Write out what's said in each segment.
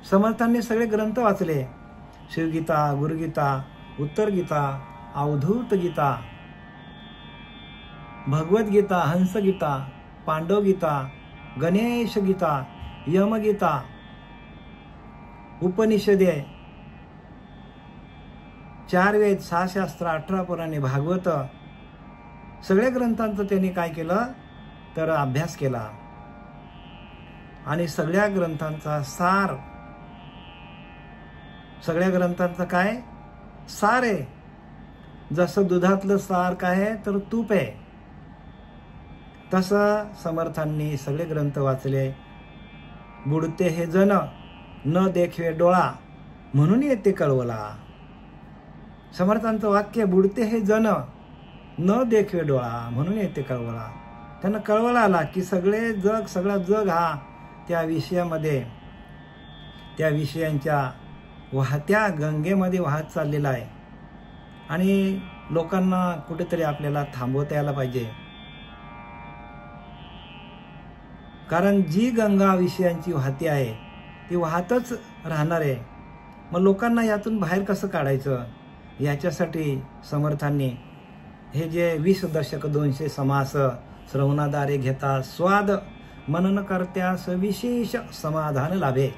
समर्थांनी सगळे ग्रंथ वाचले. शिवगीता, गुरुगीता, उत्तर गीता, अवधूत गीता, भगवद्गीता, हंसगीता, पांडवगीता, गणेश गीता, यमगीता, उपनिषदे, 4 वेद, 6 शास्त्र, 18 पुराणे, भागवत, सगळ्या ग्रंथांचं त्यांनी काय केलं तर अभ्यास केला. आणि सगळ्या ग्रंथांचा सार, सगळ्या ग्रंथांचं काय सार आहे. जसं दुधातलं सार काय आहे तर तूप आहे, तसं समर्थांनी सगळे ग्रंथ वाचले. बुडते हे जन न देखवे डोळा म्हणून येते कळवला. समर्थांचं वाक्य, बुडते हे जन न देखवे डोळा म्हणून येते कळवला. त्यांना कळवला आला की सगळा जग हा त्या विषयामध्ये, त्या विषयांच्या वाहत्या गंगेमध्ये वाहत चाललेला आहे. आणि लोकांना कुठेतरी आपल्याला थांबवता यायला पाहिजे. कारण जी गंगा विषयांची वाहती आहे ती वाहतच राहणार आहे. मग लोकांना यातून बाहेर कसं काढायचं, याच्यासाठी समर्थांनी हे जे 20 दशक 200 समास, श्रवणादारे घेता स्वाद, मनन करत्यास विशेष समाधान लाभे,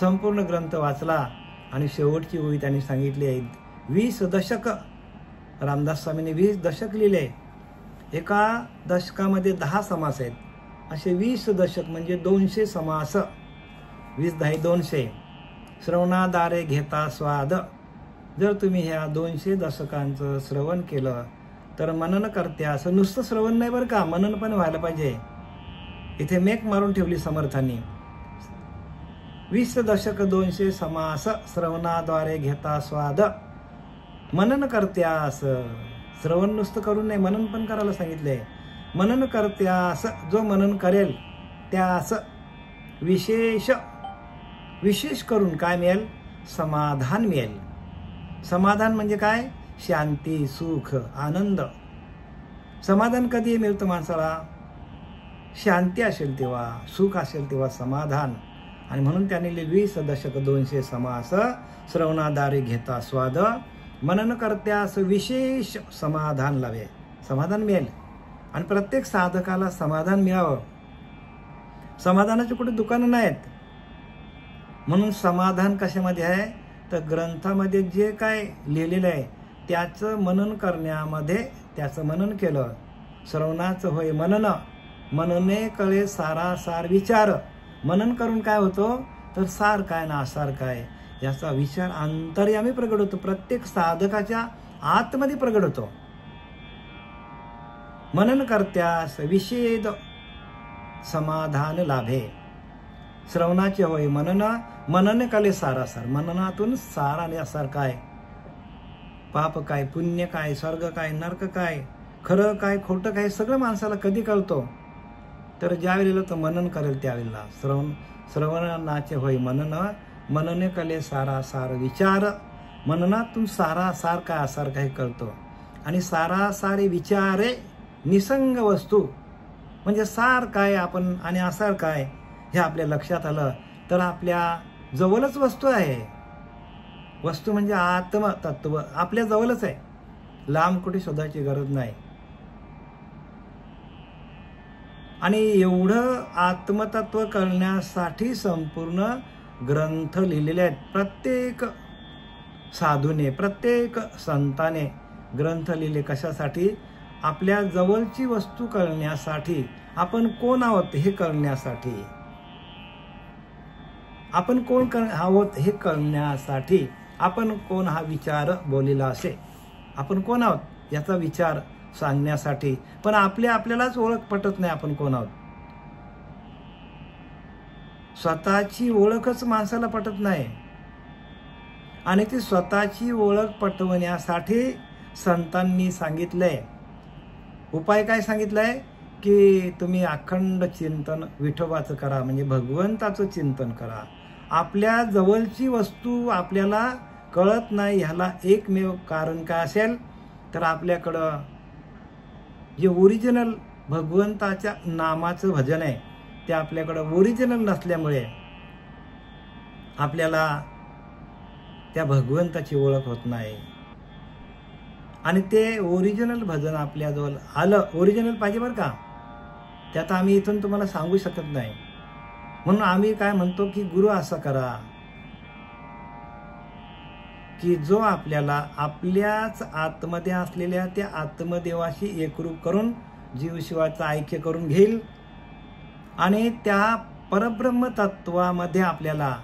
संपूर्ण ग्रंथ वाचला. आणि शेवटची ओळी त्यांनी सांगितली आहे 20 दशक. रामदास स्वामींनी 20 दशक लिहिले. एका दशकामध्ये 10 समास आहेत. असे 20 दशक म्हणजे 200 समास. 20 10 200. श्रवणादारे घेता स्वाद. जर तुम्ही ह्या 200 दशकांचं श्रवण केलं तर मनन करत्या, असं नुसतं श्रवण नाही बरं का, मनन पण व्हायला पाहिजे. इथे मेक मारून ठेवली समर्थांनी. 20 दशक 200 समास, श्रवणाद्वारे घेता स्वाद, मनन करत्यास. श्रवण नुसतं करून नाही, मनन पण करायला सांगितले. मनन करत्यास, जो मनन करेल त्यास विशेष करून काय मिळेल, समाधान मिळेल. समाधान म्हणजे काय, शांती, सुख, आनंद. समाधान कधी मिळतं माणसाला, शांती असेल तेव्हा, सुख असेल तेव्हा समाधान. आणि म्हणून त्यांनी 20 दशक 200 समास, श्रवणादारे घेता स्वाद, मनन करत्यास विशेष समाधान लावे. समाधान मिळेल. आणि प्रत्येक साधकाला समाधान मिळावं. समाधानाची कुठे दुकानं नाहीत. म्हणून समाधान कशामध्ये आहे तर ग्रंथामध्ये जे काय लिहिलेलं आहे त्याचं मनन करण्यामध्ये, त्याचं मनन केलं. श्रवणाचं होय मनन, मनने कळे सारा सार विचार. मनन करून काय होतं तर सार काय ना आसार काय याचा विचार अंतर्यामी प्रगट होतो. प्रत्येक साधकाच्या आतमध्ये प्रगट होतो. मनन करत्यास विषेद समाधान लाभे. श्रवणाचे होय मनन, मनने कळे सारासार. मननातून सार आणि आसार काय, पाप काय, पुण्य काय, स्वर्ग काय, नरक काय, खरं काय, खोटं काय, सगळं माणसाला कधी कळतो तर ज्यावेळेला तो मनन करेल त्यावेळेला. श्रवणाचे होय मनन, मनने कळे सारा सार विचार. मननातून सारा सार काय आसार काय कळतो. आणि सारा सारे विचारे निसंग वस्तू, म्हणजे सार काय आपण आणि आसार काय हे आपल्या लक्षात आलं तर आपल्या जवळच वस्तू आहे. वस्तू म्हणजे आत्मतत्व आपल्या जवळच आहे, लांब कुठे शोधायची गरज नाही. आणि एवढं आत्मतत्व कळण्यासाठी संपूर्ण ग्रंथ लिहिलेले आहेत. प्रत्येक साधूने, प्रत्येक संताने ग्रंथ लिहिले. कशासाठी, आपल्या जवळची वस्तू कळण्यासाठी, आपण कोण आहोत हे कळण्यासाठी, आपण कोण आहोत हे कळण्यासाठी, आपण कोण हा विचार बोललेला असे, आपण कोण आहोत याचा विचार सांगण्यासाठी. पण आपल्यालाच ओळख पटत नाही आपण कोण आहोत. स्वतःची ओळखच माणसाला पटत नाही. आणि ती स्वतःची ओळख पटवण्यासाठी संतांनी सांगितलंय उपाय. काय सांगितलंय की तुम्ही अखंड चिंतन विठोबाचं करा, म्हणजे भगवंताचं चिंतन करा. आपल्या जवळची वस्तू आपल्याला कळत नाही ह्याला एकमेव कारण काय असेल तर आपल्याकडं जे ओरिजिनल भगवंताच्या नामाचं भजन आहे ते आपल्याकडं ओरिजिनल नसल्यामुळे आपल्याला त्या भगवंताची ओळख होत नाही. आणि ते ओरिजिनल भजन आपल्याजवळ आलं, ओरिजिनल पाहिजे बरं का, त्यात आम्ही इथून तुम्हाला सांगू शकत नाही. म्हणून आम्ही काय म्हणतो की गुरु असं करा की जो आपल्याला आपल्याच आतमध्ये असलेल्या त्या आत्मदेवाशी एकरूप करून जीवशिवाचं ऐक्य करून घेईल आणि त्या परब्रह्म तत्वामध्ये आपल्याला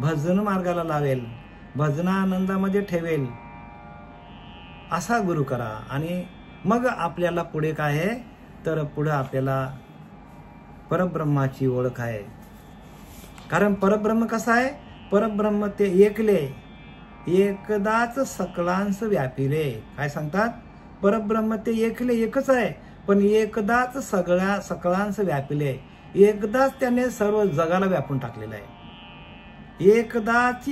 भजन मार्गाला लावेल, भजनानंदामध्ये ठेवेल, असा गुरु करा. आणि मग आपल्याला पुढे काय आहे तर पुढे आपल्याला परब्रह्माची ओळख आहे. कारण परब्रह्म कसं आहे, परब्रह्म ते एकले एकदाच सकळांस व्यापिले. काय सांगतात, परब्रह्म ते एकले एकच आहे पण एकदाच सगळ्या सकळांस व्यापिले. एकदाच त्याने सर्व जगाला व्यापून टाकलेलं आहे. एकदाच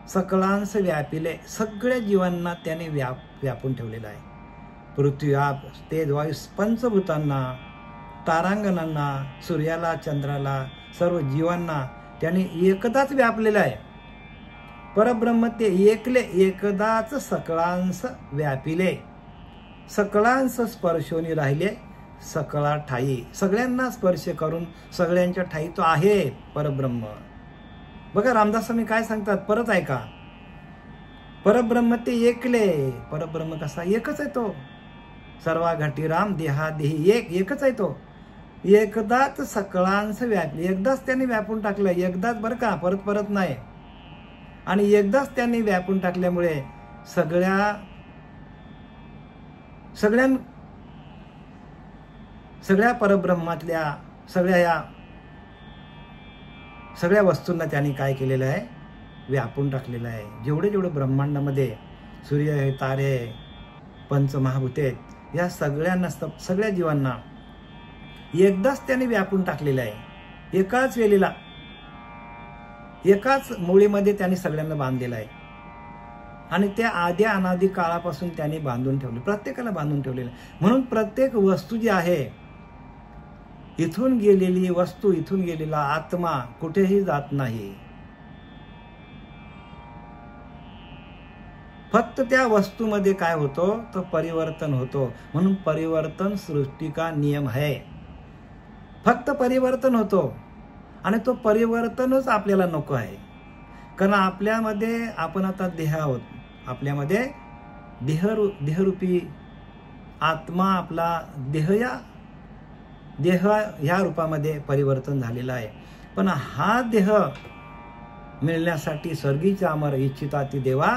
सकळांस व्यापिले, सगळ्या जीवांना त्याने व्यापून ठेवलेलं आहे. पृथ्वी आप तेज वायू पंचभूतांना, तारांगणांना, सूर्याला, चंद्राला, सर्व जीवांना त्याने एकदाच व्यापलेलं आहे. परब्रह्म ते एकले एकदाच सकळांस व्यापिले, सकळांस स्पर्शोनी राहिले सकळा ठाई. सगळ्यांना स्पर्श करून सगळ्यांच्या ठाई तो आहे परब्रह्म. बघा रामदास स्वामी काय सांगतात, परत ऐका. परब्रह्म ते एकले, परब्रह्म कसा एकच आहे तो, सर्वा घटी राम देहादेही एक, एकच आहे तो. एकदाच सकळांस व्यापले, एकदाच त्यांनी व्यापून टाकलं, एकदाच बरं का, परत परत नाही. आणि एकदाच त्यांनी व्यापून टाकल्यामुळे सगळ्या परब्रह्मातल्या सगळ्या वस्तूंना त्यांनी काय केलेलं आहे, व्यापून टाकलेलं आहे. जेवढे जेवढे ब्रह्मांडामध्ये सूर्य आहे, तारे आहे, पंचमहाभूते आहेत, या सगळ्यांना सगळ्या जीवांना एकदाच त्यांनी व्यापून टाकलेलं आहे. एकाच वेळेला एकाच मुळीमध्ये त्यांनी सगळ्यांना बांधलेलं आहे. आणि त्या आधी अनादी काळापासून त्यांनी बांधून ठेवले, प्रत्येकाला बांधून ठेवलेलं आहे. म्हणून प्रत्येक वस्तू जी आहे, इथून गेलेली वस्तू, इथून गेलेला आत्मा कुठेही जात नाही. फक्त त्या वस्तूमध्ये काय होतो तर परिवर्तन होतो. म्हणून परिवर्तन सृष्टी का नियम है. फक्त परिवर्तन होतो आणि तो परिवर्तनच आपल्याला नको आहे. कारण आपल्यामध्ये आपण आता देह आहोत, आपल्यामध्ये देहरूपी आत्मा, आपला देह ह्या रूपामध्ये परिवर्तन झालेला आहे. पण हा देह मिळण्यासाठी स्वर्गीचे अमर इच्छिता ती देवा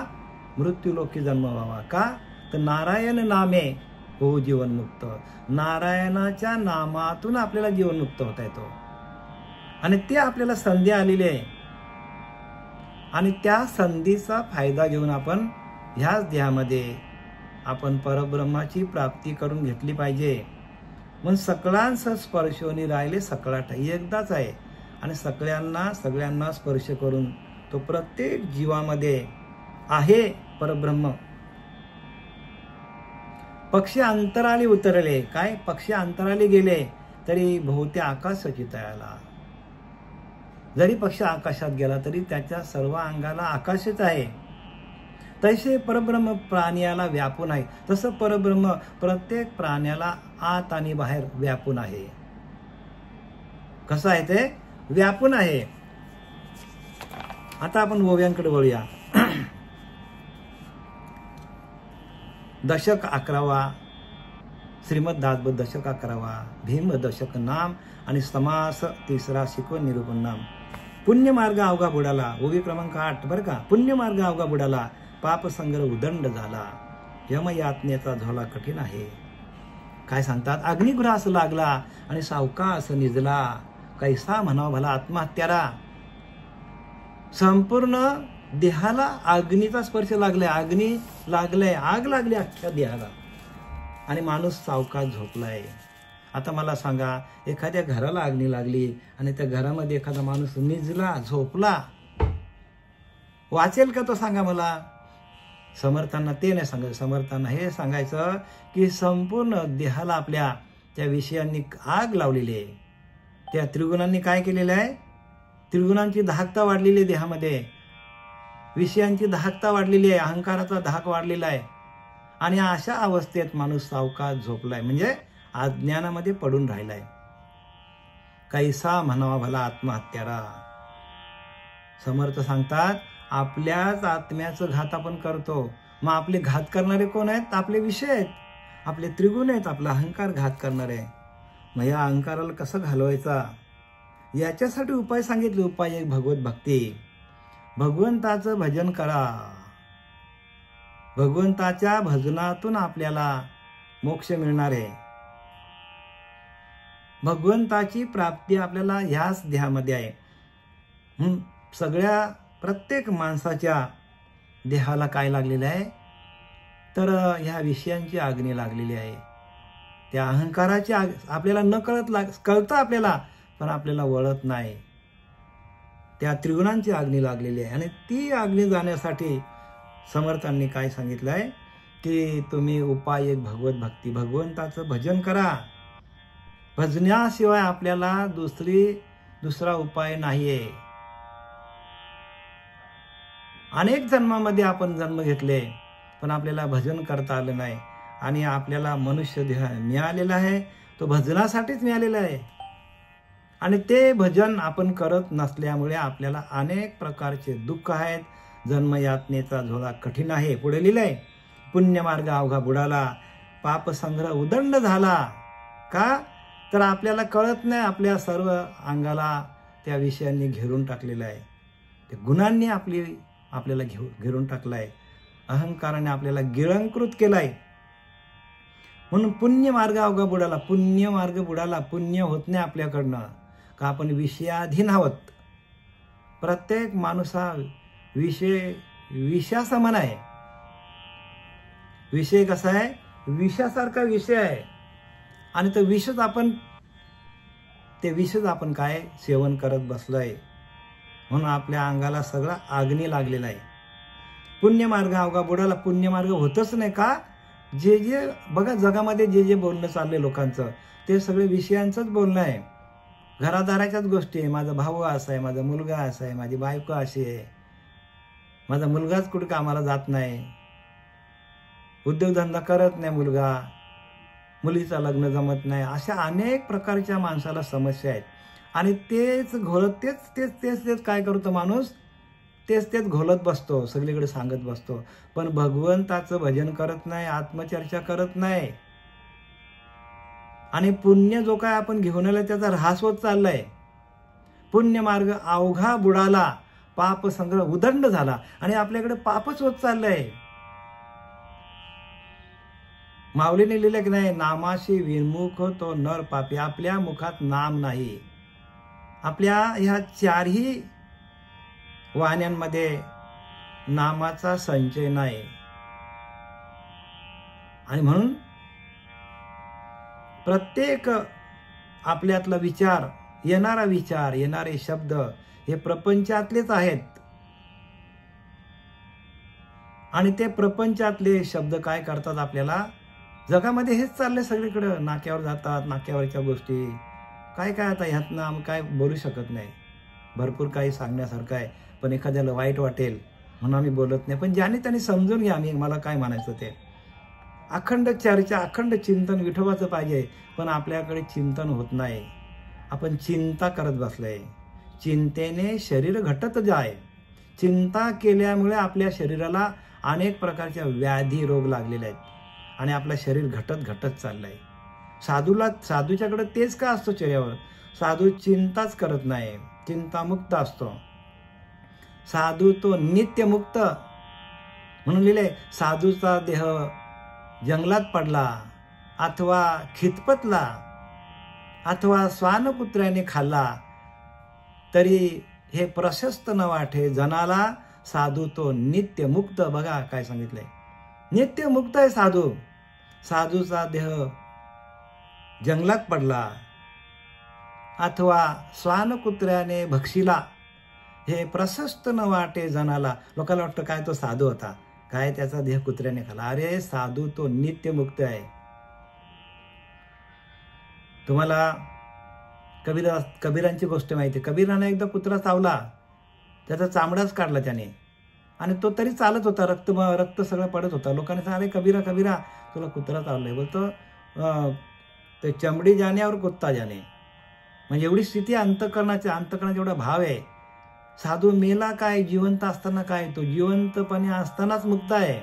मृत्यूलोकी जन्म व्हावा. का तर नारायण नामे हो जीवनमुक्त. नारायणाच्या नामातून आपल्याला जीवनमुक्त होता येतो आणि ते आपल्याला संधी आलेली आहे. आणि त्या संधीचा फायदा घेऊन आपण ह्याच देहामध्ये आपण परब्रह्माची प्राप्ती करून घेतली पाहिजे. म्हणून सकळांस स्पर्शोनी राहिले सकळा ठाई, एकदाच आहे आणि सगळ्यांना स्पर्श करून तो प्रत्येक जीवामध्ये आहे परब्रह्म. पक्षी अंतराळी उतरले, काय पक्षी अंतराळी गेले तरी भोवती आकाश चितायला. जरी पक्षी आकाशात गेला तरी त्याच्या सर्व अंगाला आकाशच आहे. तसे परब्रह्म प्राण्याला व्यापून आहे. तसं परब्रह्म प्रत्येक प्राण्याला आत आणि बाहेर व्यापून आहे. कसं आहे ते व्यापून आहे. आता आपण ओव्यांकडे वळूया. दशक 11वा, श्रीमद दासबोध दशक 11वा, भीम दशक नाम आणि समास 3रा शिकवण निरूपण नाम. पुण्यमार्ग अवघा बुडाला, ओवी क्रमांक 8 बरं का. पुण्यमार्ग अवघा बुडाला, पाप संग्रह उदंड झाला, यमयातनेचा झोला कठीण आहे. काय सांगतात, अग्निग्रास लागला आणि सावकाश निजला, कैसा म्हणावा भला आत्महत्याला. संपूर्ण देहाला अग्नीचा स्पर्श लागलाय, अग्नी लागलाय, आग लागली अख्ख्या देहाला आणि माणूस सावकाश झोपलाय. आता मला सांगा, एखाद्या घराला अग्नी लागली आणि त्या घरामध्ये एखादा माणूस निजला, झोपला, वाचेल का तो सांगा मला? समर्थांना ते नाही सांगायचं. समर्थांना हे सांगायचं की संपूर्ण देहाला आपल्या त्या विषयांनी आग लावलेली आहे. त्या त्रिगुणांनी काय केलेलं आहे, त्रिगुणांची दाहकता वाढलेली आहे देहामध्ये, विषयांची दाहकता वाढलेली आहे, अहंकाराचा धाक वाढलेला आहे. आणि अशा अवस्थेत माणूस सावकाश झोपलाय, म्हणजे अज्ञानामध्ये पडून राहिलाय. कैसा म्हणावा भला आत्महत्यारा. समर्थ सांगतात, आपल्याच आत्म्याचं घात आपण करतो. मग आपले घात करणारे कोण आहेत? आपले विषय आहेत, आपले त्रिगुण आहेत, आपला अहंकार घात करणारे. मग या अहंकाराला कसं घालवायचा, याच्यासाठी उपाय सांगितले. उपाय एक भगवत भक्ती. भगवंताचं भजन करा. भगवंताच्या भजनातून आपल्याला मोक्ष मिळणार आहे. भगवंताची प्राप्ती आपल्याला ह्याच देहामध्ये आहे. सगळ्या प्रत्येक माणसाच्या देहाला काय लागलेलं आहे, तर ह्या विषयांची आग्नी लागलेली आहे. त्या अहंकाराची आपल्याला न कळतं आपल्याला, पण आपल्याला वळत नाही. त्या त्रिगुणांची आग्नी लागलेली आहे. आणि ती आग्नी जाण्यासाठी समर्थांनी काय सांगितलं आहे की तुम्ही उपाय एक भगवत भक्ती. भगवंताचं भजन करा. भजनाशिवाय आपल्याला दुसरा उपाय नाहीये. अनेक जन्मामध्ये आपण जन्म घेतले, पण आपल्याला भजन करता आलं नाही. आणि आपल्याला मनुष्य देह मिळालेला आहे, तो भजनासाठीच मिळालेला आहे. आणि ते भजन आपण करत नसल्यामुळे आपल्याला अनेक प्रकारचे दुःख आहेत. जन्मयातनेचा झोळा कठीण आहे. पुढे लिहिलंय, पुण्यमार्ग अवघा बुडाला, पाप संग्रह उदंड झाला. का तर आपल्याला कळत नाही, आपल्या सर्व अंगाला त्या विषयांनी घेरून टाकलेलं आहे. ते गुणांनी आपल्याला घेरून टाकलाय. अहंकाराने आपल्याला गिळंकृत केलाय. म्हणून पुण्य मार्ग अवघा बुडाला. पुण्य मार्ग बुडाला. पुण्य होत नाही आपल्याकडनं, का आपण विषयाधीन आहोत. प्रत्येक माणूस हा विषयासमान आहे. विषय कसा आहे? विषासारखा विषय आहे. आणि तो विषच आपण काय सेवन करत बसलोय. म्हणून आपल्या अंगाला सगळा आग्नी लागलेला आहे. पुण्यमार्ग अवघा बुडाला. पुण्यमार्ग होतच नाही. का? जे बघा जगामध्ये जे बोलणं चाललंय लोकांचं, ते सगळे विषयांचंच बोलणं आहे. घरादाराच्याच गोष्टी आहे. माझा भाऊ असा आहे, माझा मुलगा असा आहे, माझी बायको अशी आहे, माझा मुलगाच कुठे कामाला जात नाही, उद्योगधंदा करत नाही मुलगा, मुलीचं लग्न जमत नाही. अशा अनेक प्रकारच्या माणसाला समस्या आहेत. आणि तेच घोळत तेच काय करतो माणूस? तेच घोलत बसतो, सगळीकडे सांगत बसतो. पण भगवंताचं भजन करत नाही, आत्मचर्चा करत नाही. आणि पुण्य जो काय आपण घेऊन आलाय त्याचा ऱ्हास होत चाललाय. पुण्य मार्ग अवघा बुडाला, पाप संग्रह उदंड झाला. आणि आपल्याकडे पापच होत चाललंय. माऊलीने लिहिलं की नाही, नामाशी विमुख तो नर पापी. आपल्या मुखात नाम नाही. आपल्या ह्या चारही वाण्यांमध्ये नामाचा संचय नाही. आणि म्हणून प्रत्येक आपल्यातला विचार, येणारे शब्द हे प्रपंचातलेच आहेत. आणि ते प्रपंचातले शब्द काय करतात? आपल्याला जगामध्ये हेच चाललंय सगळीकडे. नाक्यावर जातात, नाक्यावरच्या गोष्टी काय आता ह्यातनं आम्ही काय बोलू शकत नाही. भरपूर काही सांगण्यासारखं आहे, पण एखाद्याला वाईट वाटेल म्हणून आम्ही बोलत नाही. पण ज्याने त्यांनी समजून घ्या मला काय म्हणायचं ते. अखंड चर्चा, अखंड चिंतन विठोबाचं पाहिजे. पण आपल्याकडे चिंतन होत नाही. आपण चिंता करत बसलोय. चिंतेने शरीर घटत जाय. चिंता केल्यामुळे आपल्या शरीराला अनेक प्रकारच्या व्याधी रोग लागलेले आहेत. आणि आपलं शरीर घटत चाललंय. साधूच्याकडे तेच का असतो चेहऱ्यावर? साधू चिंताच करत नाही, चिंतामुक्त असतो. साधू तो नित्यमुक्त. म्हणून लिहिले, साधूचा देह जंगलात पडला अथवा खितपतला अथवा स्वानकुत्र्याने खाल्ला तरी हे प्रशस्त न वाटे जनाला. साधू तो नित्यमुक्त. बघा काय सांगितलंय, नित्यमुक्त आहे साधू. साधूचा देह जंगलात पडला अथवा स्वानकुत्र्याने भक्षिला, हे प्रशस्त न वाटे जनाला. लोकांना वाटतं काय तो साधू होता, काय त्याचा देह कुत्र्याने खाला. अरे साधू तो नित्यमुक्त आहे. तुम्हाला कबीरांची गोष्ट माहिती आहे. कबीराने एकदा कुत्रा चावला, त्याचा चामडाच काढला त्याने, आणि तो तरी चालत होता, रक्त सगळं पडत होता. लोकांनी सांगितलं, कबीरा कबीरा तुला कुत्रा चावलाय. बोलतो ते चमडी जाणे और कुत्ता जाणे. म्हणजे एवढी स्थिती अंतकरणाचा एवढा भाव आहे. साधू मेला काय, जिवंत असताना काय, तो जिवंतपणे असतानाच मुक्त आहे.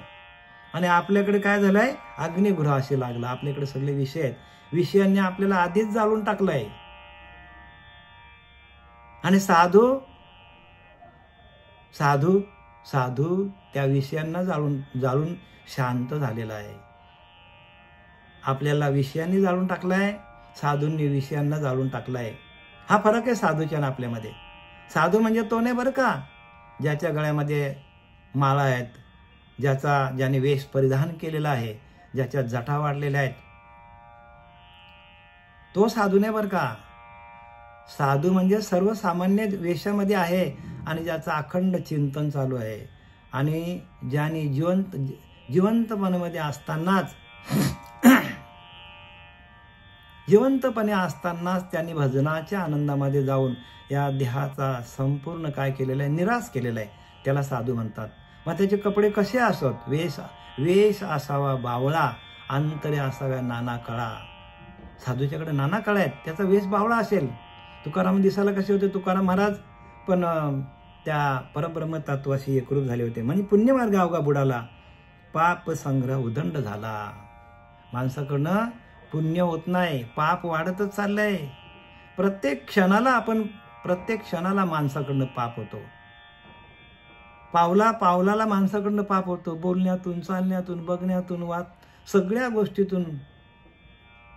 आणि आपल्याकडे काय झालंय, अग्निगृह असे लागला. आपल्याकडे सगळे विषय आहेत, विषयांनी आपल्याला आधीच जाळून टाकलंय. आणि साधू साधू साधू त्या विषयांना जाळून शांत झालेला आहे. आपल्याला विषयांनी जाळून टाकलाय, साधूंनी विषयांना जाळून टाकलाय. हा फरक आहे साधूच्या आणि आपल्यामध्ये. साधू म्हणजे तो नाही बरं का, ज्याच्या गळ्यामध्ये माळा आहेत, ज्याने वेश परिधान केलेला आहे, ज्याच्या जटा वाढलेल्या आहेत, तो साधू नाही बरं का. साधू म्हणजे सर्वसामान्य वेशामध्ये आहे आणि ज्याचं अखंड चिंतन चालू आहे, आणि ज्याने जिवंतपणामध्ये असतानाच त्यांनी भजनाच्या आनंदामध्ये जाऊन या देहाचा संपूर्ण काय केलेला आहे, निराश केलेला आहे. त्याला साधू म्हणतात. मग त्याचे कपडे कसे असत, वेश असावा बावळा, अंतरे असाव्या नाना कळा. साधूच्याकडे नाना कळा आहेत, त्याचा वेश बावळा असेल. तुकाराम दिसायला कसे होते, तुकाराम महाराज पण त्या परब्रह्म तत्वाशी एकरूप झाले होते. म्हणजे पुण्यमार्ग अवघा बुडाला, पाप संग्रह उदंड झाला. माणसाकडनं पुण्य होत नाही, पाप वाढतच चाललंय. प्रत्येक क्षणाला माणसाकडनं पाप होतो. पावलाला माणसाकडनं पाप होतो. बोलण्यातून, चालण्यातून, बघण्यातून, सगळ्या गोष्टीतून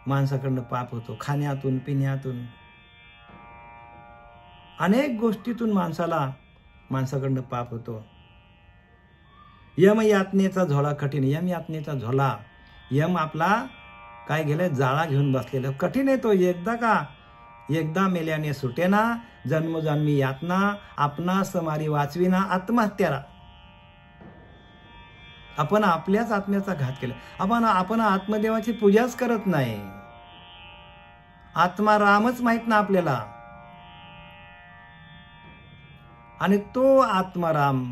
माणसाकडनं पाप होतो. खाण्यातून, पिण्यातून, अनेक गोष्टीतून माणसाकडनं पाप होतो. यम यातनेचा झोळा कठीण. यम यातनेचा झोळा, यम आपला काय गेलाय, जाळा घेऊन बसलेला. कठीण आहे तो. एकदा मेल्याने सुटेना, जन्मजन्मी यातना, आपणास मारी वाचविना, आत्महत्याला. आपण आपल्याच आत्म्याचा घात केला. आपण आत्मदेवाची पूजाच करत नाही. आत्मा रामच माहित ना आपल्याला. आणि तो आत्माराम,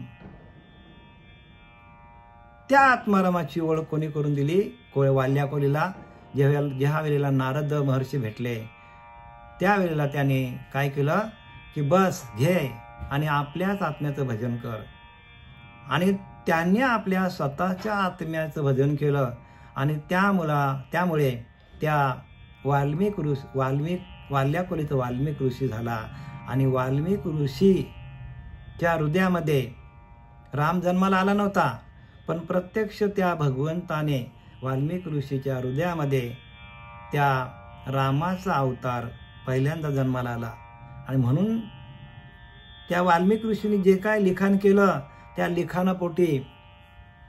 त्या आत्मारामाची ओळख कोणी करून दिली, वाल्या कोलीला. ज्या वेळेला नारद महर्षी भेटले, त्यावेळेला त्याने काय केलं की बस घे आणि आपल्याच आत्म्याचं भजन कर. आणि त्यांनी आपल्या स्वतःच्या आत्म्याचं भजन केलं. आणि त्यामुळे त्या वाल्या कोलीचा वाल्मिक ऋषी झाला. आणि वाल्मिक ऋषी त्या हृदयामध्ये राम जन्माला आला नव्हता, पण प्रत्यक्ष त्या भगवंताने वाल्मिक ऋषीच्या हृदयामध्ये त्या रामाचा अवतार पहिल्यांदा जन्माला आला. आणि म्हणून त्या वाल्मिक ऋषीने जे काय लिखाण केलं, त्या लिखाणापोटी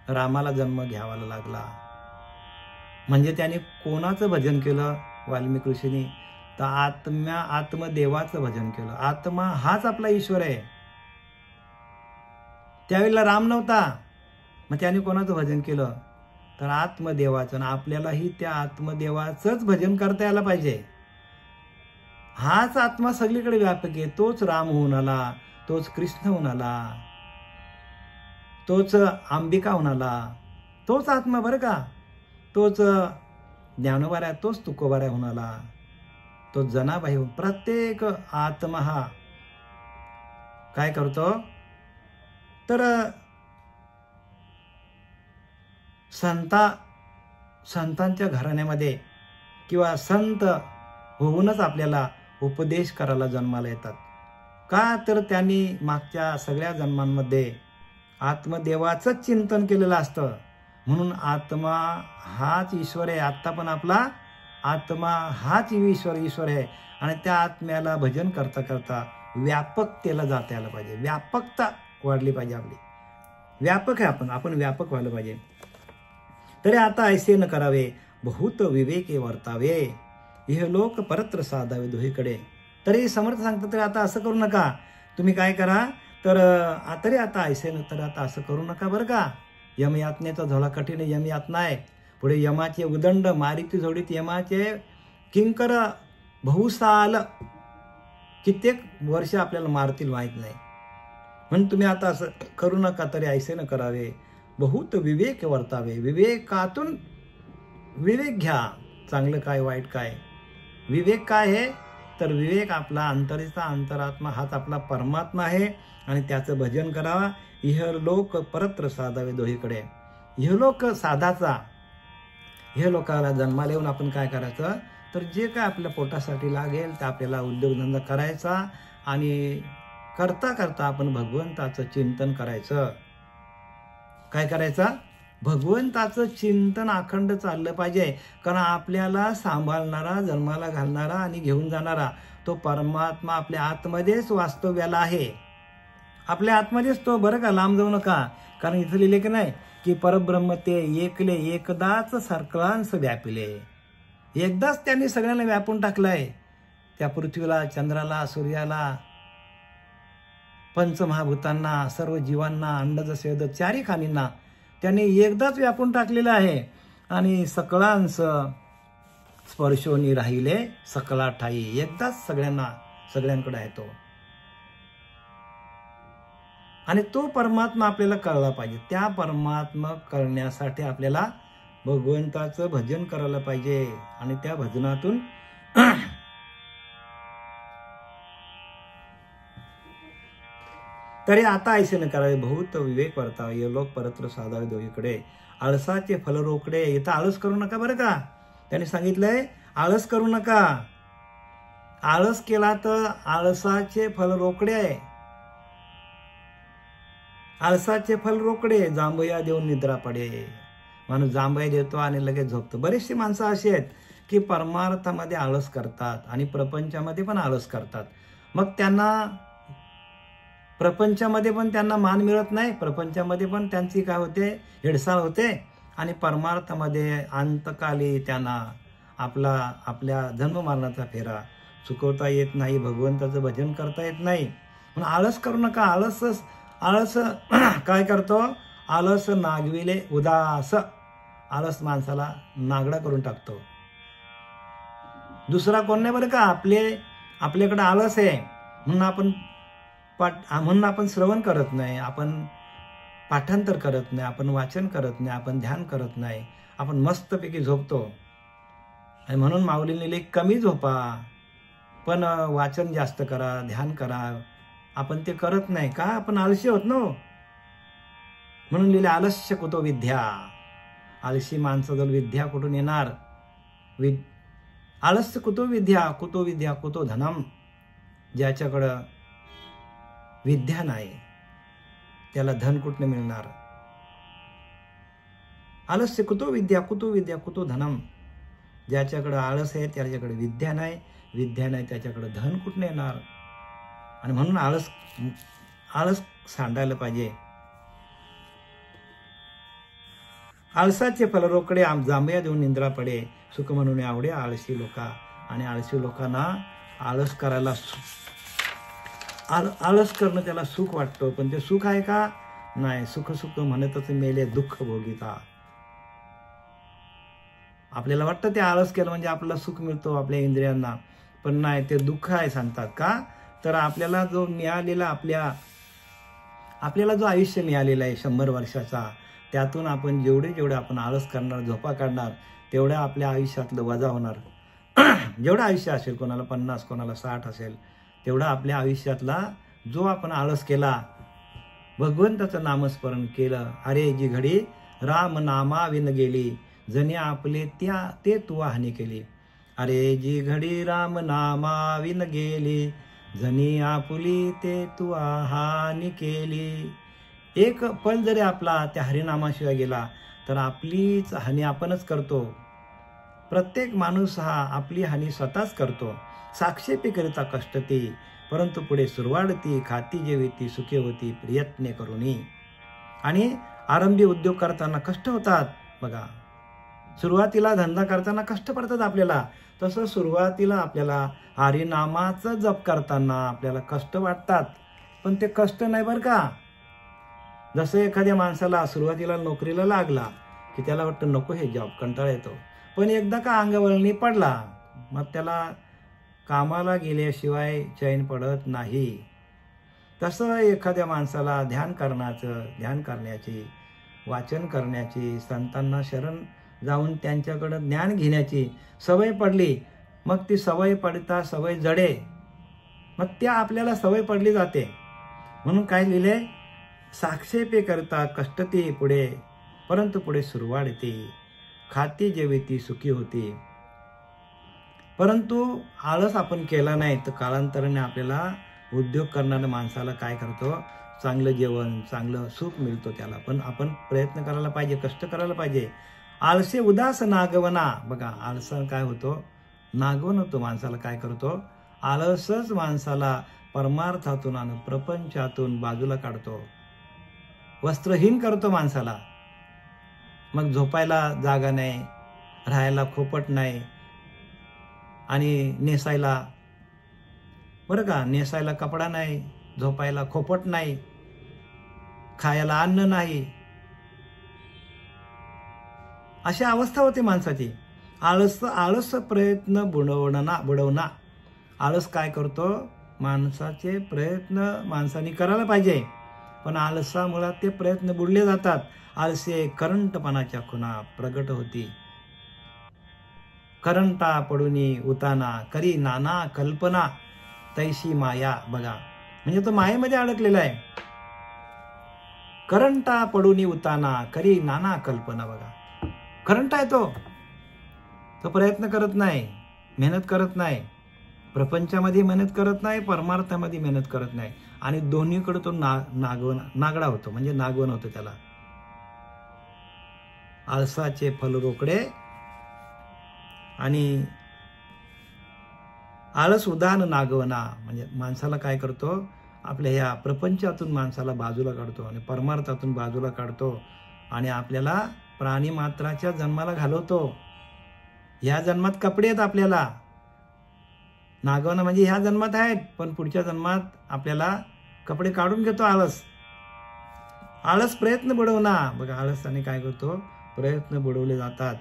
रामाला जन्म घ्यावा लागला. म्हणजे त्याने कोणाचं भजन केलं वाल्मिक ऋषीने, तर आत्मदेवाचं भजन केलं. आत्मा हाच आपला ईश्वर आहे. त्यावेळेला राम नव्हता, मग त्याने कोणाचं भजन केलं, तर आत्मदेवाचं. आपल्यालाही त्या आत्मदेवाचंच भजन करता यायला पाहिजे. हाच आत्मा सगळीकडे व्यापक आहे. तोच राम होऊन आला, तोच कृष्ण होऊन आला, तोच अंबिका होऊन आला. तोच आत्मा बरं का. तोच ज्ञानोबा आहे, तोच तुकोबा होऊन आला, तोच जनाबाई होऊन. प्रत्येक आत्मा हा काय करतो, तर संतांच्या घराण्यामध्ये किंवा संत होऊनच आपल्याला उपदेश करायला जन्माला येतात. का, तर त्यांनी मागच्या सगळ्या जन्मांमध्ये आत्मदेवाचंच चिंतन केलेलं असतं. म्हणून आत्मा हाच ईश्वर आहे. आत्ता पण आपला आत्मा हाच ईश्वर आहे. आणि त्या आत्म्याला भजन करता करता व्यापकतेला जाता यायला पाहिजे. व्यापकता वाढली पाहिजे आपली. व्यापक आहे आपण व्यापक व्हायला पाहिजे. तरी आता ऐसे न करावे, बहुत विवेके वर्तावे, हे लोक परत्र साधावे दोहीकडे. तरी समर्थ सांगतात, तरी आता असं करू नका. तुम्ही काय करा, तर तरी आता ऐसे न, तर आता असं करू नका बरं का. यमयातनेचा झोळा कठीण यमयातना आहे. पुढे यमाचे उदंड, मारीची झोडीत यमाचे किंकर बहुसाल. कित्येक वर्ष आपल्याला मारतील माहीत नाही. म्हणून तुम्ही आता असं करू नका, तरी ऐसे न करावे, बहुत विवेक वर्तावे. विवेकातून विवेक घ्या, चांगलं काय वाईट काय. विवेक काय आहे तर विवेक आपला अंतरीचा अंतरात्मा, हाच आपला परमात्मा आहे आणि त्याचं भजन करावा. इहलोक परत्र साधावे दोहीकडे. इहलोक साधाचा, इहलोकाला जन्माला येऊन आपण काय करायचं तर जे काय आपल्या पोटासाठी लागेल ते आपल्याला उद्योगधंदा करायचा आणि करता करता आपण भगवंताचं चिंतन करायचं. काय करायचं? भगवंताचं चिंतन अखंड चाललं पाहिजे. कारण आपल्याला सांभाळणारा, जन्माला घालणारा आणि घेऊन जाणारा तो परमात्मा आपल्या आतमध्येच वास्तव्याला आहे. आपल्या आतमध्येच तो, बरं का, लांब जाऊ नका. कारण इथं लिहिले की नाही की परब्रह्म ते एकले एकदाच सर्कलांस व्यापिले. एकदाच त्यांनी सगळ्यांना व्यापून टाकलंय. त्या पृथ्वीला, चंद्राला, सूर्याला, पंचमहाभूतांना, सर्व जीवांना, अंडज स्वेद चारी खाणींना त्यांनी एकदाच व्यापून टाकलेलं आहे. आणि सकळांस स्पर्शोनी राहिले सकला ठाई. एकदाच सगळ्यांकडे आहे तो. आणि तो परमात्मा आपल्याला कळला पाहिजे. त्या परमात्मा कळण्यासाठी आपल्याला भगवंताचं भजन करायला पाहिजे. आणि त्या भजनातून तरी आता ऐसे न करावे, बहुत विवेक वर्तावे. ये लोक परत्र साधावे दोहीकडे. आळसाचे फल रोकडे. इथं आळस करू नका, बरं का. त्यांनी सांगितलंय आळस करू नका. आळस केला तर आळसाचे फल रोकडे आहे. आळसाचे फल रोकडे. जांभया देऊन निद्रा पडे. माणूस जांभया देतो आणि लगेच झोपतो. बरेचशी माणसं अशी आहेत की परमार्थामध्ये आळस करतात आणि प्रपंचामध्ये पण आळस करतात. मग त्यांना प्रपंचामध्ये पण त्यांना मान मिळत नाही. प्रपंचामध्ये पण त्यांची काय होते, हेडसाळ होते. आणि परमार्थामध्ये अंतकाली त्यांना आपल्या जन्ममरणाचा फेरा चुकवता येत नाही. भगवंताचं भजन करता येत नाही. म्हणून आळस करू नका. आळस काय करतो? आळस नागविले उदास. आळस माणसाला नागडा करून टाकतो. दुसरा कोण नाही, बरं का. आपल्याकडे आळस आहे म्हणून आपण श्रवण करत नाही, आपण पाठांतर करत नाही, आपण वाचन करत नाही, आपण ध्यान करत नाही. आपण मस्तपैकी झोपतो. आणि म्हणून माऊलीने लिहिले कमी झोपा पण वाचन जास्त करा, ध्यान करा. आपण ते करत नाही का? आपण आळशी होत नो. म्हणून लिहिले आलस्य कुतो विद्या. आळशी माणसाजवळ विद्या कुठून येणार? आलस्य कुतो विद्या, कुतो विद्या कुतो धनम. ज्याच्याकडं विद्या नाही त्याला धन कुठून मिळणार? आलस्य कुतो विद्या, कुतो विद्या कुतो धनम. ज्याच्याकडे आळस आहे त्याच्याकडे विद्या नाही, विद्या नाही त्याच्याकडे धन कुठून येणार? आणि म्हणून आळस सांडायला पाहिजे. आळसाचे फल रोकडे. जांभया देऊन निंद्रा पडे. सुख म्हणून आवडे आळशी लोका. आणि आळशी लोकांना आळस करायला, आळस करणं त्याला सुख वाटतं. पण ते सुख आहे का? नाही. सुख म्हणतच मेले दुःख भोगिता. आपल्याला वाटतं ते आळस केलं म्हणजे आपल्याला सुख मिळतो आपल्या इंद्रियांना, पण नाही, ते दुःख आहे. सांगतात का? तर आपल्याला जो मिळालेला, आपल्याला जो आयुष्य मिळालेला आहे 100 वर्षाचा, त्यातून आपण जेवढे आपण आळस करणार, झोपा काढणार, तेवढ्या आपल्या आयुष्यातलं वजा होणार. जेवढं आयुष्य असेल, कोणाला 50, कोणाला 60 असेल, तेवढा आपल्या आयुष्यातला जो आपण आळस केला, भगवंताचं नामस्मरण केलं, अरे जी घडी राम नामाविन गेली, जने आपले ते तू हानी केली. अरे जी घडी राम नामाविन गेली, जनी आपुली ते तू हानी केली. एक पल जरी आपला त्या हरिनामाशिवाय गेला तर आपलीच हानी आपणच करतो. प्रत्येक माणूस हा आपली हानी स्वतःच करतो. साक्षेपी करिता कष्ट ती, परंतु पुढे सुरवाडती, खाती जेविती सुखी होती प्रयत्न करूनी. आणि आरंभी उद्योग करताना कष्ट होतात. बघा, सुरुवातीला धंदा करताना कष्ट पडतात आपल्याला. तसं सुरुवातीला आपल्याला हरिनामाचं जप करताना आपल्याला कष्ट वाटतात, पण ते कष्ट नाही बरं का. जसं एखाद्या माणसाला सुरुवातीला नोकरीला लागला की त्याला वाटतं नको हे जॉब, कंटाळा येतो. पण एकदा का अंगवळणी पडला, मग त्याला कामाला गेल्याशिवाय चैन पडत नाही. तसं एखाद्या माणसाला ध्यान करण्याची, वाचन करण्याची, संतांना शरण जाऊन त्यांच्याकडं ज्ञान घेण्याची सवय पडली, मग ती सवय पडता सवय जडे, मग त्या आपल्याला सवय पडली जाते. म्हणून काय लिहिले, साक्षेपे करता कष्टते पुढे, परंतु पुढे सुरुवात येते, खाती जेविती सुखी होती. परंतु आळस आपण केला नाही तर कालांतराने आपल्याला उद्योग करणाऱ्या माणसाला काय करतो, चांगलं जेवण, चांगलं सुख मिळतो त्याला. पण आपण प्रयत्न करायला पाहिजे, कष्ट करायला पाहिजे. आळसे उदास नागवना, बघा आळस काय होतो, नागवण होतो माणसाला. काय करतो आळसच, माणसाला परमार्थातून आणि प्रपंचातून बाजूला काढतो, वस्त्रहीन करतो माणसाला. मग झोपायला जागा नाही, राहायला खोपट नाही, आणि नेसायला, बरं का, नेसायला कपडा नाही, झोपायला खोपट नाही, खायला अन्न नाही, अशी अवस्था होते माणसाची. आळस प्रयत्न बुडवणा. आळस काय करतो, माणसाचे प्रयत्न माणसाने करायला पाहिजे, पण आळसामुळे ते प्रयत्न बुडले जातात. आळसे करंटपणाच्या खुणा प्रगट होती, करंटा पडूनी उताना, करी नाना कल्पना, तैशी माया. बघा, म्हणजे तो मायेमध्ये अडकलेला आहे. करंटा पडूनी उताना, करी नाना कल्पना. बघा, करंट आहे तो प्रयत्न करत नाही, मेहनत करत नाही, प्रपंचामध्ये मेहनत करत नाही, परमार्थामध्ये मेहनत करत नाही, आणि दोन्हीकडे तो नागडा होतो, म्हणजे नागवण होतं त्याला. आळसाचे फल रोकडे, आणि आळस उदान नागवना, म्हणजे माणसाला काय करतो, आपल्या ह्या प्रपंचातून माणसाला बाजूला काढतो आणि परमार्थातून बाजूला काढतो, आणि आपल्याला प्राणी मात्राच्या जन्माला घालवतो. ह्या जन्मात कपडे आहेत आपल्याला, नागवणं म्हणजे ह्या जन्मात आहेत, पण पुढच्या जन्मात आपल्याला कपडे काढून घेतो आळस. आळस प्रयत्न बुडवणा. बघा, आळसाने काय करतो, प्रयत्न बुडवले जातात.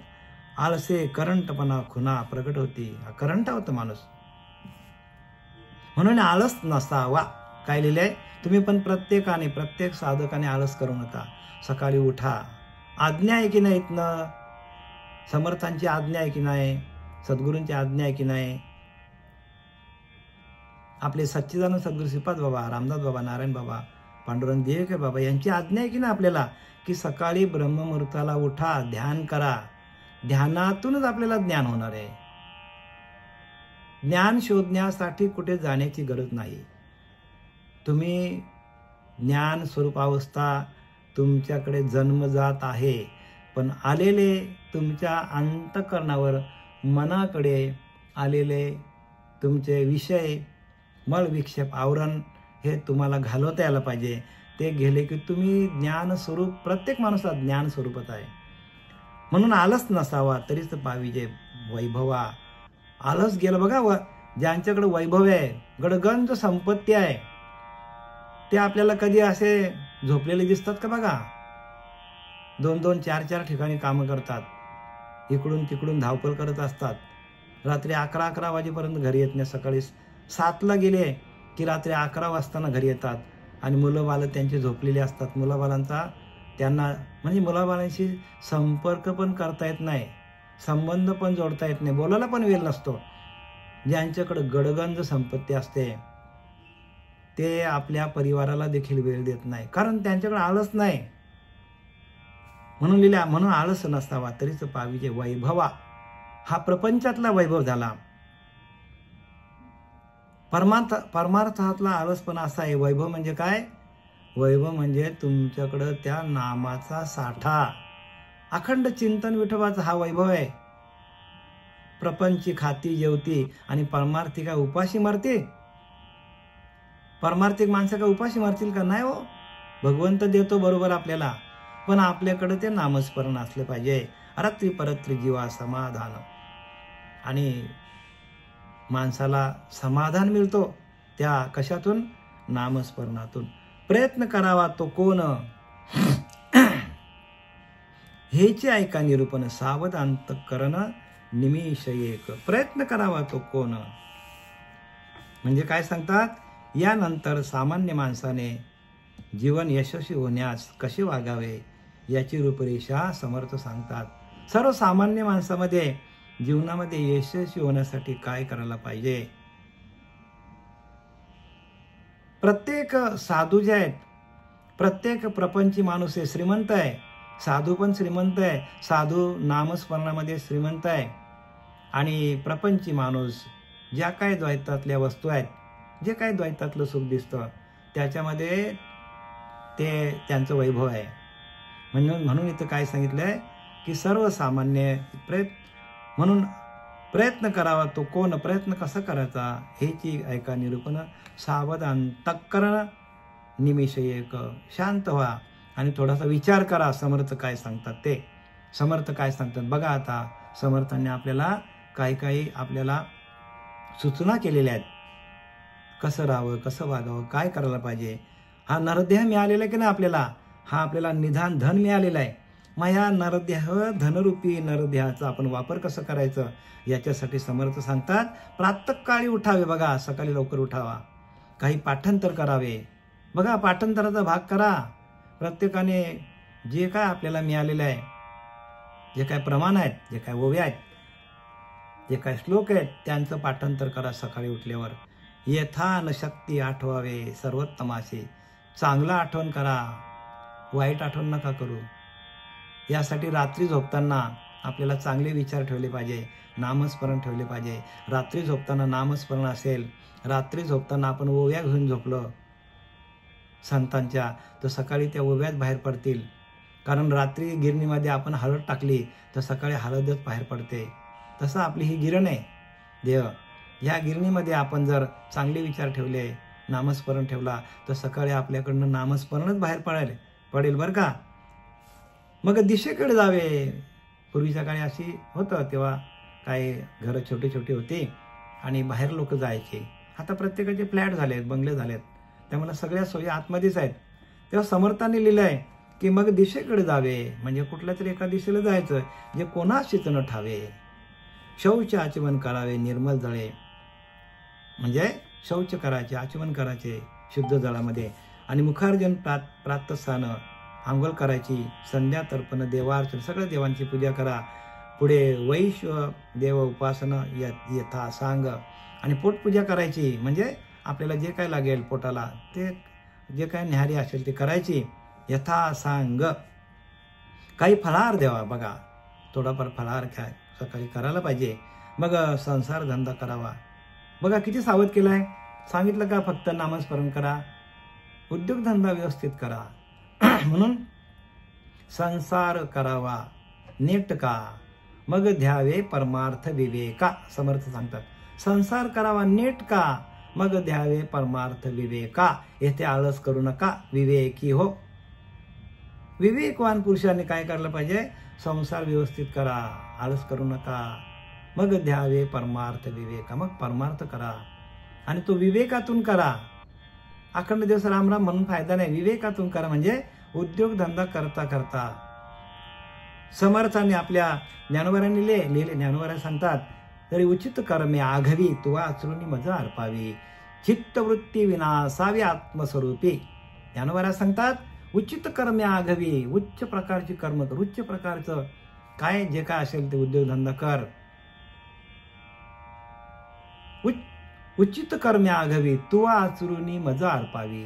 आळसे करंटपणा खुणा प्रगट होती. हा करंट होता माणूस. म्हणून आळस नसावा. काय लिहिलंय, तुम्ही पण प्रत्येक साधकाने आळस करू नका. सकाळी उठा. आज्ञा आहे की नाही, इथनं समर्थांची आज्ञा आहे की नाही, सद्गुरूंची आज्ञा आहे की नाही, आपले सच्चिदानंद सद्गुरू श्रीपाद बाबा, रामदास बाबा, नारायण बाबा, पांडुरंग देवके बाबा यांची आज्ञा आहे की नाही आपल्याला, की सकाळी ब्रह्ममुहूर्ताला उठा, ध्यान करा. ध्यानातूनच आपल्याला ज्ञान होणार आहे. ज्ञान शोधण्यासाठी कुठे जाण्याची गरज नाही. तुम्ही ज्ञान स्वरूपावस्था तुमच्याकडे जन्मजात आहे, पण आलेले तुमच्या अंतःकरणावर, मनाकडे आलेले तुमचे विषय, मळ विक्षेप, आवरण, हे तुम्हाला घालवता यायला पाहिजे. ते गेले की तुम्ही ज्ञान स्वरूप, प्रत्येक माणूसात ज्ञान स्वरूपच आहे. म्हणून आलस नसावा, तरीच पाहिजे वैभवा. आलस गेलं बघा, ज्यांच्याकडे वैभव आहे, गडगंज संपत्ती आहे, ते आपल्याला कधी असे झोपलेले दिसतात का? बघा, 2-2, 4-4 ठिकाणी कामं करतात, इकडून तिकडून धावपळ करत असतात, रात्री 11-11 वाजेपर्यंत घरी येत नाही. सकाळी 7ला गेले की रात्री 11 वाजताना घरी येतात, आणि मुलं बालं त्यांचे झोपलेले असतात. मुलाबालांचा त्यांना, म्हणजे मुलाबालांशी संपर्क पण करता येत नाही, संबंध पण जोडता येत नाही, बोलायला पण वेळ नसतो. ज्यांच्याकडे गडगंज संपत्ती असते ते आपल्या परिवाराला देखील वेळ देत नाही, कारण त्यांच्याकडे आळस नाही. म्हणून आळस नसावा, तरीच पाहिजे वैभवा. हा प्रपंचातला वैभव झाला. परमार्थातला आळसपणा असा आहे. वैभव म्हणजे काय? वैभव म्हणजे तुमच्याकडं त्या नामाचा साठा, अखंड चिंतन विठोबाचा हा वैभव आहे. प्रपंची खाती जेवती आणि परमार्थी काय उपाशी मरते? परमार्थिक माणसं काय उपाशी मरतील का? नाही हो. भगवंत देतो बरोबर आपल्याला, पण आपल्याकडे ते नामस्मरण असले पाहिजे. अरात्री परत्री जीवा समाधान. आणि माणसाला समाधान मिळतो त्या कशातून? नामस्मरणातून. प्रयत्न करावा तो कोण? हेचे ऐका निरूपण, सावध अंतःकरण निमिष एक. प्रयत्न करावा तो कोण? म्हणजे काय सांगतात, यानंतर सामान्य माणसाने जीवन यशस्वी होण्यास कसे वागावे याची रूपरेषा समर्थ सांगतात. सर्वसामान्य माणसामध्ये जीवनामध्ये यशस्वी होण्यासाठी काय करायला पाहिजे. प्रत्येक साधू जे आहेत, प्रत्येक प्रपंची माणूस आहे, श्रीमंत आहे. साधू पण श्रीमंत आहे. साधू नामस्मरणामध्ये श्रीमंत आहे. आणि प्रपंची माणूस ज्या काही द्वैतातल्या वस्तू आहेत, जे काही द्वैतातलं सुख दिसतं त्याच्यामध्ये ते त्यांचं वैभव आहे. म्हणून इथं काय सांगितलंय की सर्वसामान्य म्हणून प्रयत्न करावा. तो कोण, प्रयत्न कसा करायचा हेची ऐका निरूपण. सावधान तत्करण निमिष एक, शांत व्हा आणि थोडासा विचार करा. समर्थ काय सांगतात ते, समर्थ काय सांगतात बघा. आता समर्थांनी आपल्याला काही आपल्याला सूचना केलेल्या आहेत. कसं राहावं, कसं वागावं, काय करायला पाहिजे. हा नरदेह मिळालेला आहे की नाही आपल्याला, हा आपल्याला निधान धन मिळालेला आहे. मग ह्या नरदेह धनरूपी नरदेहाचा आपण वापर कसं करायचं याच्यासाठी समर्थ सांगतात. प्रातःकाळी उठावे. बघा, सकाळी लवकर उठावा. काही पाठांतर करावे. बघा, पाठांतराचा भाग करा. प्रत्येकाने जे काय आपल्याला मिळालेलं आहे, जे काय प्रमाण आहेत, जे काय ओव्या आहेत, जे काय श्लोक आहेत, त्यांचं पाठांतर करा सकाळी उठल्यावर. यथान शक्ती आठवावे सर्वोत्तमाचे. चांगलं आठवण करा, वाईट आठवण नका करू. यासाठी रात्री झोपताना आपल्याला चांगले विचार ठेवले पाहिजे, नामस्मरण ठेवले पाहिजे. रात्री झोपताना नामस्मरण असेल, रात्री झोपताना आपण ओव्या घेऊन झोपलो संतांच्या, तर सकाळी त्या ओव्याच बाहेर पडतील. कारण रात्री गिरणीमध्ये आपण हळद टाकली तर सकाळी हळदच बाहेर पडते. तसं आपली ही गिरण आहे देह. ह्या गिरणीमध्ये आपण जर चांगले विचार ठेवले, नामस्मरण ठेवला, तर सकाळी आपल्याकडनं नामस्मरणच बाहेर पडेल बरं का. मग दिशेकडे जावे. पूर्वीच्या काळी अशी होतं, तेव्हा काही घरं छोटे छोटे होते आणि बाहेर लोक जायचे. आता प्रत्येकाचे फ्लॅट झालेत, बंगले झालेत, त्यामुळे सगळ्या सोयी आतमध्येच आहेत. तेव्हा समर्थांनी लिहिलं आहे की मग दिशेकडे जावे, म्हणजे कुठल्या तरी एका दिशेला जायचं जे कोणाशीच न ठावे. शौच आचमन करावे निर्मल जळे, म्हणजे शौच करायचे, आचमन करायचे शुद्ध जळामध्ये. आणि मुखार्जन प्रातःस्थान आंघोळ करायची, संध्या तर्पण देवार्चन, सगळ्या देवांची पूजा करा. पुढे वैश्व देव उपासना यथा सांग, आणि पोटपूजा करायची. म्हणजे आपल्याला जे काय लागेल पोटाला, ते जे काय न्याहारी असेल ते करायची. यथा सांग. काही फळाहार द्यावा. बघा, थोडाफार फळाहार सकाळी करायला पाहिजे. मग संसार धंदा करावा. बघा किती सावध केलाय. सांगितलं का फक्त नामस्मरण करा, उद्योगधंदा व्यवस्थित करा. म्हणून संसार करावा नेटका, मग द्यावे परमार्थ विवेका. समर्थ सांगतात संसार करावा नेटका, मग द्यावे परमार्थ विवेका. येथे आळस करू नका, विवेकी हो. विवेकवान पुरुषांनी काय करायला पाहिजे, संसार व्यवस्थित करा, आळस करू नका, मग द्यावे परमार्थ विवेका. मग परमार्थ करा आणि तो विवेकातून करा. अखंड दिवस रामराम म्हणून फायदा नाही, विवेकातून करा. म्हणजे उद्योगधंदा करता करता. समर्थांनी आपल्या ज्ञानोबरांनी लिहिले, ज्ञानोबरा सांगतात, तरी उचित कर्मे आघवी तुवा आचरुनी मज अर्पावी, चित्तवृत्ती विनासावी आत्मस्वरूपी. ज्ञानोबरा सांगतात उचित कर्मे आघवी, उच्च प्रकारची कर्म कर, उच्च प्रकारचं काय जे काय असेल ते उद्योगधंदा कर. उचित कर्मे आघवी तुवा आचरुनी मज अर्पावी.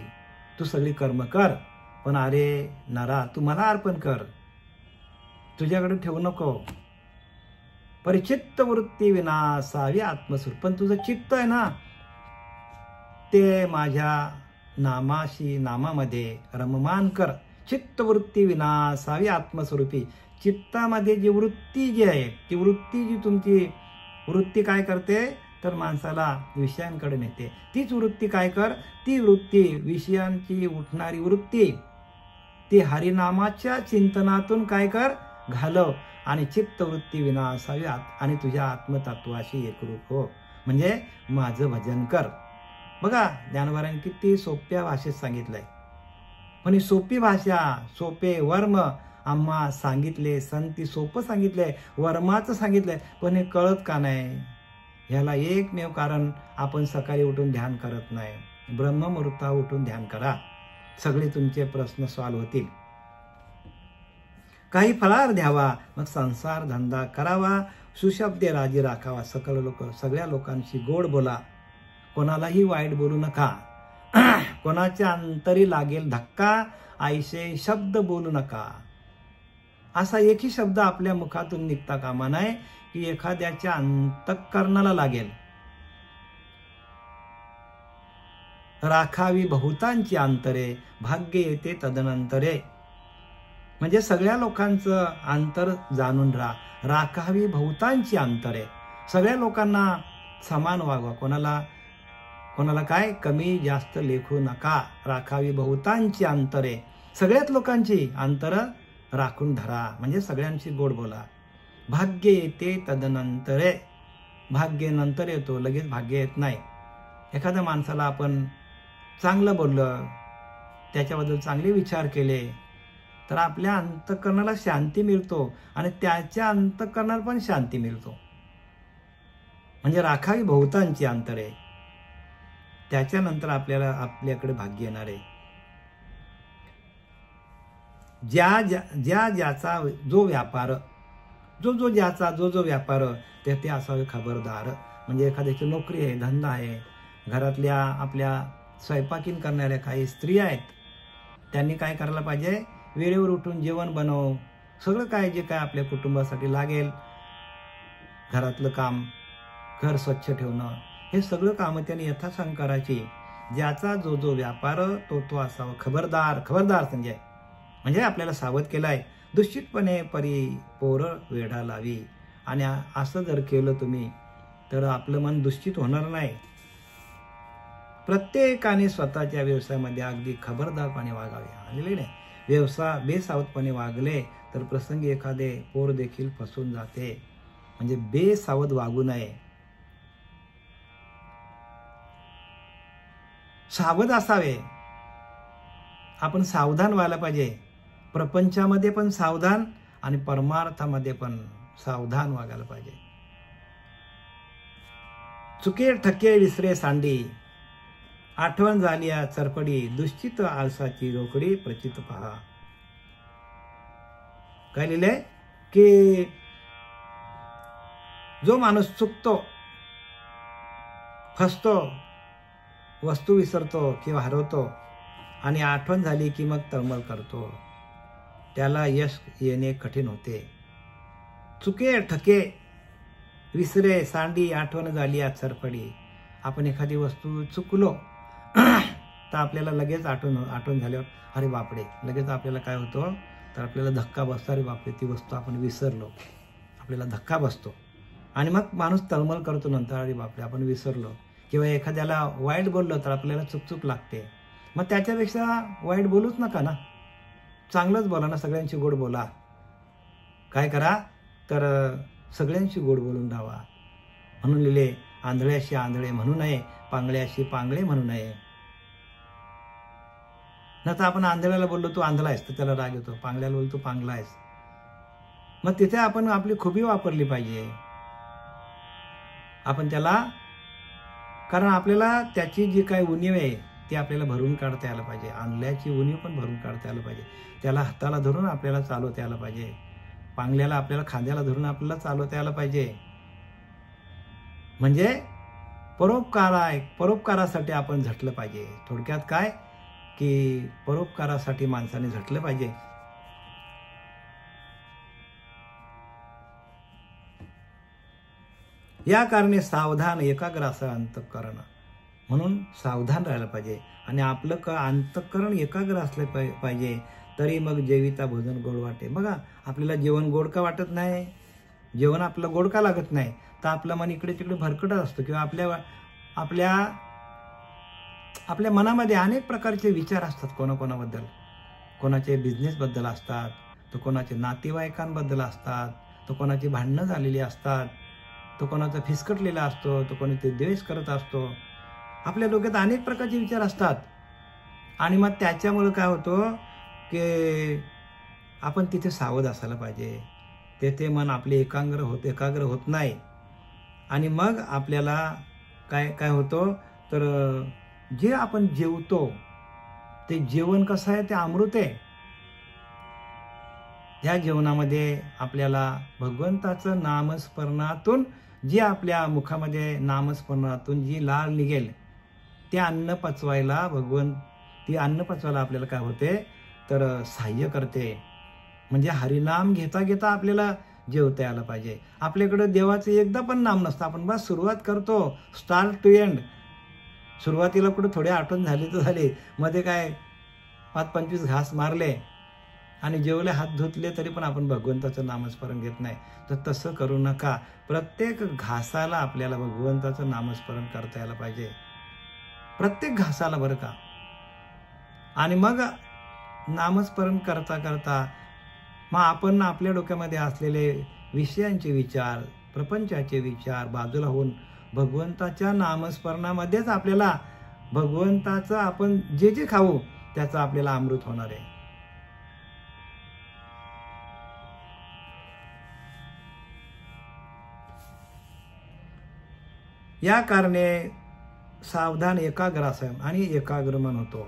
तू सगळी कर्म कर, पण अरे नरा तू मला अर्पण कर, तुझ्याकडे ठेवू नको. परिचित्त वृत्ती विनासावी आत्मस्वरूप. पण तुझं चित्त आहे ना, ते माझ्या नामामध्ये रममान कर. चित्तवृत्ती विनासावी आत्मस्वरूपी. चित्तामध्ये जी वृत्ती जी आहे, ती वृत्ती जी तुमची वृत्ती काय करते तर माणसाला विषयांकडे नेते. तीच वृत्ती काय कर, ती वृत्ती विषयांची उठणारी वृत्ती ती हरिनामाच्या चिंतनातून काय कर, घालव. आणि चित्तवृत्ती विनासावी आणि तुझ्या आत्मतत्वाशी एकरूप हो. म्हणजे माझं भजन कर. बघा ज्ञानोबारांनी किती सोप्या भाषेत सांगितलंय. पण ही सोपी भाषा, सोपे वर्म आम्हा सांगितले, संती सोपं सांगितलंय, वर्माचं सांगितलंय, पण हे कळत का नाही. ह्याला एकमेव कारण आपण सकाळी उठून ध्यान करत नाही. ब्रह्ममुहूर्ता उठून ध्यान करा, सगळे तुमचे प्रश्न सॉल्व्ह होतील. काही फळार द्यावा, मग संसार धंदा करावा, सुशब्दे राजी राखावा. सगळ्या लोकांशी गोड बोला, कोणालाही वाईट बोलू नका. कोणाच्या अंतरी लागेल धक्का, आईसे शब्द बोलू नका. असा एकही शब्द आपल्या मुखातून निघता कामा नये की एखाद्याच्या अंतःकरणाला लागेल. राखावी बहुतांची अंतरे, भाग्य येते तदनंतरे. म्हणजे सगळ्या लोकांचं अंतर जाणून राखावी बहुतांची अंतरे. सगळ्या लोकांना समान वागवा, कोणाला काय कमी जास्त लेखू नका. राखावी बहुतांची अंतरे, सगळ्याच लोकांची अंतर राखून धरा, म्हणजे सगळ्यांशी गोड बोला. भाग्य येते तदनंतरे, भाग्य नंतर येतो, लगेच भाग्य येत नाही. एखाद्या माणसाला आपण चांगलं बोललं, त्याच्याबद्दल चांगले विचार केले तर आपल्या अंतःकरणाला शांती मिळतो आणि त्याच्या अंतःकरणाला पण शांती मिळतो. म्हणजे राखावी बहुतांची अंतरे, त्याच्यानंतर आपल्याकडे भाग्य येणार आहे. ज्याचा जो व्यापार, जो व्यापार ते असावे खबरदार. म्हणजे एखाद्याची नोकरी आहे, धंदा आहे, घरातल्या आपल्या स्वयंपाकीन करणाऱ्या काही स्त्रिया आहेत, त्यांनी काय करायला पाहिजे, वेळेवर उठून जेवण बनव, सगळं काय जे काय आपल्या कुटुंबासाठी लागेल, घरातलं काम, घर स्वच्छ ठेवणं, हे सगळं कामं त्यांनी यथासांग करायची. ज्याचा जो व्यापार तो असावा खबरदार संजय. म्हणजे आपल्याला सावध केलाय. दुष्टितपणे परी पोर वेढा लावी. आणि असं जर केलं तुम्ही तर आपलं मन दुष्टित होणार नाही. प्रत्येकाने स्वतःच्या व्यवसायामध्ये अगदी खबरदारपणे वागावे. आलेले नाही, व्यवसाय बेसावधपणे वागले तर प्रसंगी एखादे पोर देखील फसून जाते. म्हणजे बेसावध वागू नये, सावध असावे. आपण सावधान व्हायला पाहिजे. प्रपंचामध्ये पण सावधान आणि परमार्थामध्ये पण सावधान वागायला पाहिजे. चुके ठके विसरे सांडी, आठवण झाली चरपडी, दुश्चित आळसाची रोकडी प्रचित पहा. काय लिहिलंय की जो माणूस चुकतो, फसतो, वस्तू विसरतो किंवा हरवतो आणि आठवण झाली की मग तळमळ करतो, त्याला यश येणे कठीण होते. चुके ठके विसरे सांडी, आठवण झाली सरपडी. आपण एखादी वस्तू चुकलो तर आपल्याला लगेच आठवण झाल्यावर अरे बापडे, लगेच आपल्याला काय होतं तर आपल्याला धक्का बसतो. अरे बापरे, ती वस्तू आपण विसरलो, आपल्याला धक्का बसतो आणि मग माणूस तळमळ करतो नंतर, अरे बापरे आपण विसरलो. किंवा एखाद्याला वाईट बोललं तर आपल्याला चुकचूक लागते. मग त्याच्यापेक्षा वाईट बोलूच नका ना, चांगलंच बोला ना, सगळ्यांशी गोड बोला. काय करा तर सगळ्यांशी गोड बोलून राहावा. म्हणून लिहिले, आंधळ्याशी आंधळे म्हणू नये, पांगळ्याशी पांगळे म्हणू नये. ना तर आपण आंधळ्याला बोललो तू आंधळा आहेस तर त्याला राग येतो, पांगळ्याला बोललो तू पांगळा आहेस. मग तिथे आपण आपली खुबी वापरली पाहिजे. आपण त्याला, कारण आपल्याला त्याची जी काही उणीव आहे ती आपल्याला भरून काढता यायला पाहिजे. आंधळ्याची उणीव पण भरून काढता यायला पाहिजे. त्याला हाताला धरून आपल्याला चालवता यायला पाहिजे. पांगल्याला आपल्याला खांद्याला धरून आपल्याला चालवता यायला पाहिजे. म्हणजे परोपकारासाठी आपण झटलं पाहिजे. थोडक्यात काय की परोपकारासाठी माणसाने झटलं पाहिजे. या कारणे सावधान एकाग्र असं अंतःकरण. म्हणून सावधान राहायला पाहिजे आणि आपलं अंतःकरण एकाग्र असलं पाहिजे. तरी मग जेविता भोजन गोड वाटे. बघा, आपल्याला जेवण गोड का वाटत नाही, जेवण आपलं गोड का लागत नाही, तर आपलं मन इकडे तिकडे भरकटत असतं. किंवा आपल्या मनामध्ये अनेक प्रकारचे विचार असतात कोणाकोणाबद्दल. कोणाचे बिझनेसबद्दल असतात, तर कोणाचे नातेवाईकांबद्दल असतात, तर कोणाची भांडणं झालेली असतात, तो कोणाचा फिसकटलेला असतो, तो कोणाचे द्वेष करत असतो. आपल्या डोक्यात अनेक प्रकारचे विचार असतात आणि मग त्याच्यामुळे काय होतं की आपण तिथे सावध असायला पाहिजे. तेथे मन आपले एकाग्र होत नाही. आणि मग आपल्याला काय काय होतं तर जे आपण जेवतो ते जेवण कसं आहे, ते अमृत आहे. त्या जेवणामध्ये आपल्याला भगवंताचं नामस्मरणातून जी आपल्या मुखामध्ये नामस्मरणातून जी लाळ निघेल ते अन्न पचवायला ती अन्न पचवायला आपल्याला काय होते तर सहाय्य करते. म्हणजे हरिनाम घेता घेता आपल्याला जेवता यायला पाहिजे. आपल्याकडे देवाचं एकदा पण नाम नसतं. आपण बस सुरुवात करतो स्टार्ट टू एंड. सुरुवातीला कुठे थोडे आठवण झाली तर झाली, मध्ये काय 5-25 घास मारले आणि जेवले, हात धुतले, तरी पण आपण भगवंताचं नामस्मरण घेत नाही. तर तसं करू नका. प्रत्येक घासाला आपल्याला भगवंताचं नामस्मरण करता यायला पाहिजे, प्रत्येक घासाला, बरं का. आणि मग नामस्मरण करता करता मग आपण आपल्या डोक्यामध्ये असलेले विषयांचे विचार, प्रपंचाचे विचार बाजूला होऊन भगवंताच्या नामस्मरणामध्येच आपल्याला भगवंताचं आपण जे जे खाऊ त्याचं आपल्याला अमृत होणार आहे. या कारणे सावधान एकाग्र असावं आणि एकाग्र मन होतो.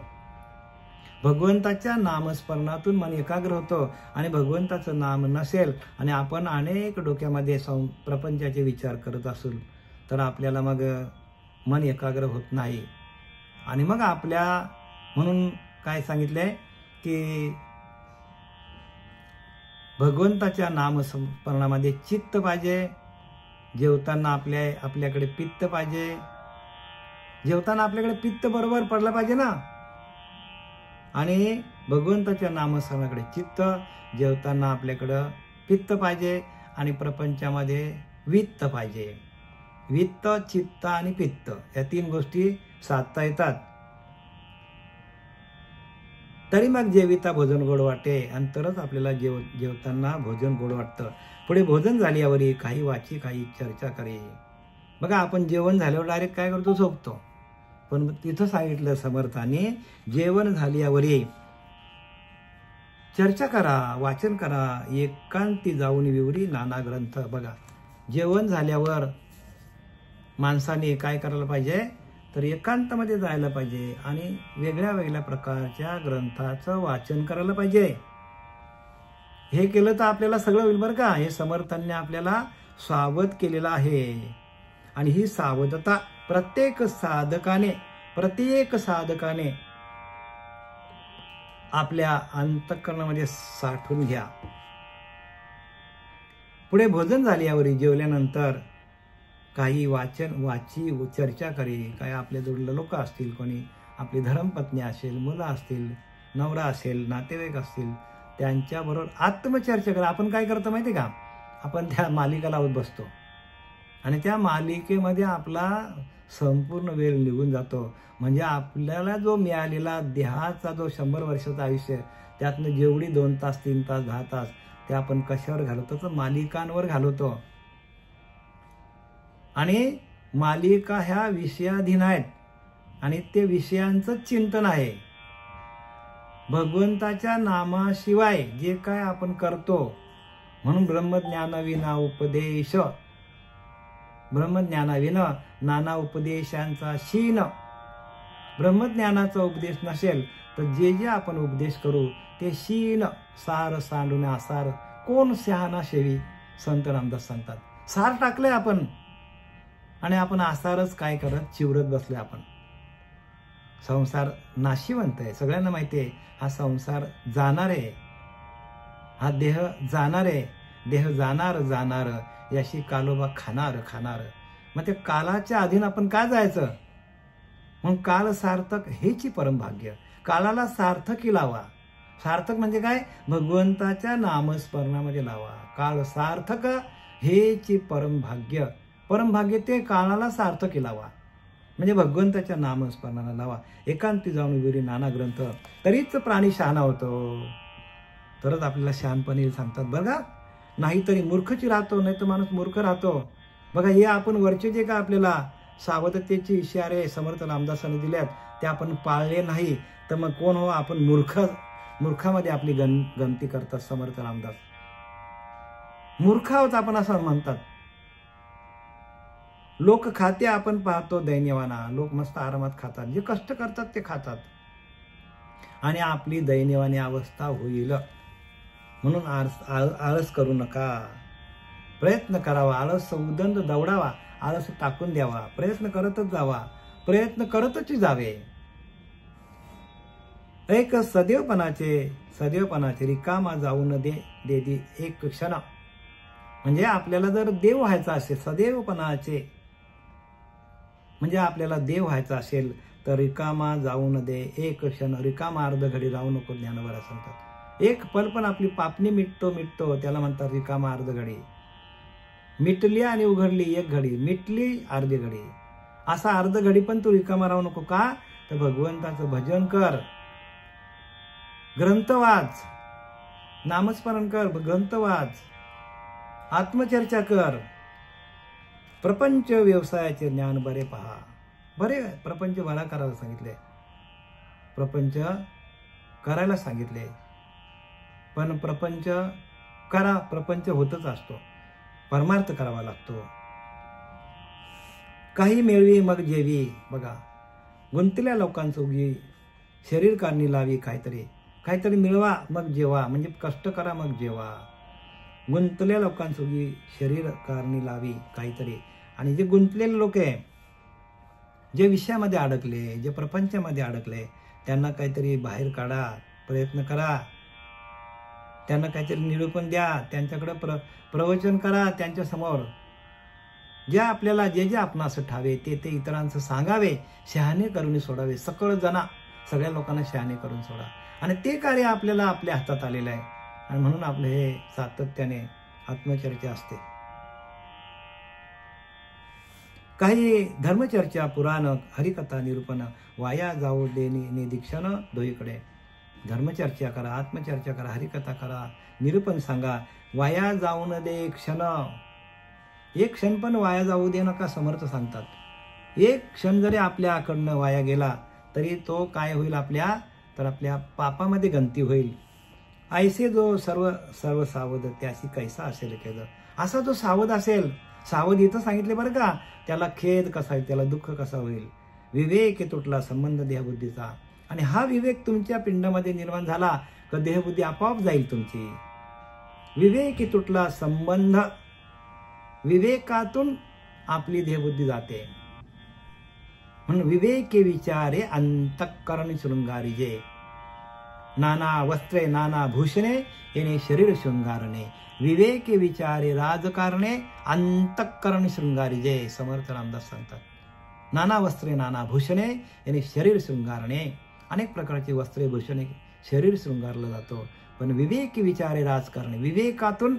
भगवंताच्या नामस्मरणातून मन एकाग्र होतं. आणि भगवंताचं नाम नसेल आणि आपण अनेक डोक्यामध्ये प्रपंचाचे विचार करत असू तर आपल्याला मग मन एकाग्र होत नाही. आणि मग आपल्या म्हणून काय सांगितलंय की भगवंताच्या नामस्मरणामध्ये चित्त पाहिजे. जेवताना आपल्याकडे पित्त पाहिजे. जेवताना आपल्याकडे पित्त बरोबर पडलं पाहिजे ना. आणि भगवंताच्या नामस्मरणाकडे चित्त, जेवताना आपल्याकडं पित्त पाहिजे. आणि प्रपंचामध्ये वित्त पाहिजे. वित्त, चित्त आणि पित्त या 3 गोष्टी साधता येतात. तरी मग जेविता भोजन गोड वाटे. आणि तरच आपल्याला जेवताना भोजन गोड वाटतं. पुढे भोजन झाल्यावरही काही वाची काही चर्चा करे. बघा, आपण जेवण झाल्यावर डायरेक्ट काय करतो, झोपतो. पण तिथं सांगितलं समर्थाने, जेवण झाल्यावरही चर्चा करा, वाचन करा, एकांती जाऊन विवरी नाना ग्रंथ. बघा, जेवण झाल्यावर माणसाने काय करायला पाहिजे तर एकांतामध्ये जायला पाहिजे आणि वेगळ्या वेगळ्या प्रकारच्या ग्रंथाचं वाचन करायला पाहिजे. हे केलं तर आपल्याला सगळं होईल, बरं का. हे समर्थांनी आपल्याला सावध केलेलं आहे. आणि ही सावधता प्रत्येक साधकाने आपल्या अंतःकरणामध्ये साठवून घ्या. पुढे भोजन झाल्यावर जेवल्यानंतर काही वाची चर्चा करे. काय आपल्या जोडलेले लोक असतील, कोणी आपली धर्मपत्नी असेल, मुलं असतील, नवरा असेल, नातेवाईक असतील, त्यांच्याबरोबर आत्मचर्चा करा. आपण काय करतो माहिती का, आपण त्या मालिका लावत बसतो आणि त्या मालिकेमध्ये आपला संपूर्ण वेळ निघून जातो. म्हणजे आपल्याला जो मिळालेला देहाचा जो 100 वर्षाचा आयुष्य, त्यातनं जेवढी 2 तास, 3 तास, 10 तास ते आपण कशावर घालवतो तर मालिकांवर घालवतो. आणि मालिका ह्या विषयाधीन आहेत आणि ते विषयांचं चिंतन आहे. भगवंताच्या नामाशिवाय जे काय आपण करतो, म्हणून ब्रह्मज्ञानाविना उपदेश, ब्रह्मज्ञानाविना नाना उपदेशांचा शीन. ब्रह्मज्ञानाचा उपदेश नसेल तर जे जे आपण उपदेश करू ते शीन. सार सांडून आसार कोण शहाणा शेवी, संत रामदास सांगतात. सार टाकले आपण आणि आपण आसारच काय करत चिवरत बसले. आपण संसार नाशिवंत आहे, सगळ्यांना माहिती आहे. हा संसार जाणार आहे, हा देह जाणार आहे. देह जाणार याशी कालोबा खाणार. मग ते कालाच्या अधीन आपण का जायचं. मग काल सार्थक हेची परमभाग्य. कालाला सार्थकी लावा. सार्थक म्हणजे काय, भगवंताच्या नामस्मरणामध्ये लावा. काळ सार्थक हेची परमभाग्य. परमभाग्य ते काळाला सार्थकी लावा, म्हणजे भगवंताच्या नामस्मरणाला लावा. एकांती जाऊन विवरी नाना ग्रंथ. तरीच प्राणी शहाणा होतो, तरच आपल्याला शहाणपणी सांगतात, बघा. नाहीतरी मूर्खची राहतो, नाही तर माणूस मूर्ख राहतो. बघा, हे आपण वरचे जे का आपल्याला सावधतेचे इशारे समर्थ रामदासांनी दिल्यात ते आपण पाळले नाही तर मग कोण हो, आपण मूर्खामध्ये आपली गणती करतात समर्थ रामदास. मूर्ख आहोत आपण असं म्हणतात. लोक खाते आपण पाहतो दैन्यवाना, लोक मस्त आरामात खातात, जे कष्ट करतात ते खातात, आणि आपली दैन्यवानी अवस्था होईल. म्हणून आळस करू नका, प्रयत्न करावा, आळस उदंड दौडावा, आळस टाकून द्यावा, प्रयत्न करतच जावा, प्रयत्न करतच जावे. एक सदैवपणाचे रिकामा जाऊ न दे एक क्षण. म्हणजे आपल्याला जर देव व्हायचा असेल, सदैवपणाचे म्हणजे आपल्याला देव व्हायचा असेल तर रिकामा जाऊ न दे एक क्षण, रिकामा अर्ध घडी राहू नको. ज्ञानोबा सांगतात एक पल पण आपली पापणी मिटतो त्याला म्हणतात रिकामा अर्ध घडी. मिटली आणि उघडली एक घडी, मिटली अर्धी घडी, असा अर्ध घडी पण तू रिकामा राहू नको. का तर भगवंताचं भजन कर, ग्रंथ वाच, नामस्मरण कर, ग्रंथ वाच, आत्मचर्चा कर, प्रपंच व्यवसायाचे ज्ञान बरे पहा. बरे प्रपंच बरा करायला सांगितले, प्रपंच करायला सांगितले, पण प्रपंच करा, प्रपंच होतच असतो, परमार्थ करावा लागतो. काही मिळवी मग जेवी. बघा, गुंतल्या लोकांचं उगी शरीर कारणी लावी, काहीतरी मिळवा मग जेवा, म्हणजे कष्ट करा मग जेवा. गुंतलेल्या लोकांचं उगी शरीर कारणी लावी काहीतरी. आणि जे गुंतलेले लोक आहे, जे विषयामध्ये अडकले, जे प्रपंचामध्ये अडकले, त्यांना काहीतरी बाहेर काढा, प्रयत्न करा, त्यांना काहीतरी निरूपण द्या, त्यांच्याकडे प्रवचन करा, त्यांच्या समोर जे आपल्याला जे आपणास ठावे ते इतरांचं सांगावे, शहाणे करून सोडावे. सगळ्या लोकांना शहाणे करून सोडा. आणि ते कार्य आपल्याला आपल्या हातात आलेलं आहे. आणि म्हणून आपले हे सातत्याने आत्मचर्चा असते. काही धर्मचर्चा, पुराण, हरिकथा, निरूपण वाया जाऊ देणे दीक्षण दोहीकडे. धर्मचर्चा करा, आत्मचर्चा करा, हरिकथा करा, निरूपण सांगा, वाया जाऊ न दे क्षण. एक क्षण पण वाया जाऊ दे नका. समर्थ सांगतात, एक क्षण जरी आपल्याकडनं वाया गेला तरी तो काय होईल, आपल्या पापामध्ये गंती होईल. ऐसे जो सर्व सावध त्याशी कैसा असेल खेद. असा जो सावध असेल, सावध इथं सांगितले बरं का, त्याला खेद कसा होईल, त्याला दुःख कसा होईल. विवेक तुटला संबंध देहबुद्धीचा. आणि हा विवेक तुमच्या पिंडामध्ये निर्माण झाला तर देहबुद्धी आपोआप जाईल तुमची. विवेक तुटला संबंध, विवेकातून आपली देहबुद्धी जाते. म्हणून विवेके विचारे अंतःकरण शृंगारिजे. नाना वस्त्रे नाना भूषणे येणे शरीर शृंगारणे. विवेके विचारे राजकारणे अंतःकरण शृंगारिजे. समर्थ रामदास सांगतात, नाना वस्त्रे नाना भूषणे याने शरीर शृंगारणे. अनेक प्रकारचे वस्त्रे भूषणे शरीर शृंगारलं जातो. पण विवेकी विचारे राजकारणे, विवेकातून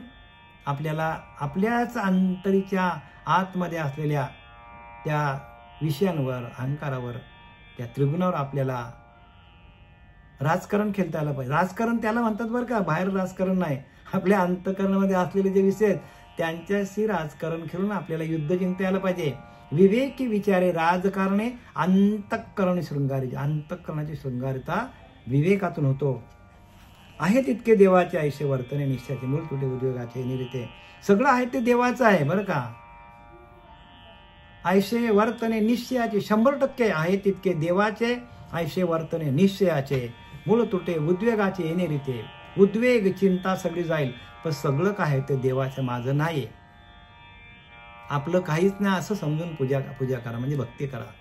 आपल्याला आपल्याच अंतरीच्या आतमध्ये असलेल्या त्या विषयांवर, अहंकारावर, त्या त्रिगुणावर आपल्याला राजकारण खेळता आलं पाहिजे. राजकारण त्याला म्हणतात बरं का, बाहेर राजकारण नाही. आपल्या अंतःकरणामध्ये असलेले जे विषय आहेत त्यांच्याशी राजकारण खेळून आपल्याला युद्ध जिंकता आलं पाहिजे. विवेकी विचारे राजकारणे अंतःकरण शृंगारी. अंतःकरणाची शृंगारिता विवेकातून होतो. आहे तितके देवाचे ऐशे वर्तने निश्चयाचे मूळ तुटे उद्योगाचे निरिते. सगळं आहे ते देवाचं आहे बरं का. ऐशे वर्तने निश्चयाचे 100% आहे तितके देवाचे. ऐशे वर्तने निश्चयाचे मूळ तुटे उद्वेगाचे येणे रीते. उद्वेग चिंता सगळी जाईल, पण सगळं काय ते देवाच्या माझं नाही. आपलं काहीच नाही असं समजून पूजा करा, म्हणजे भक्ती करा.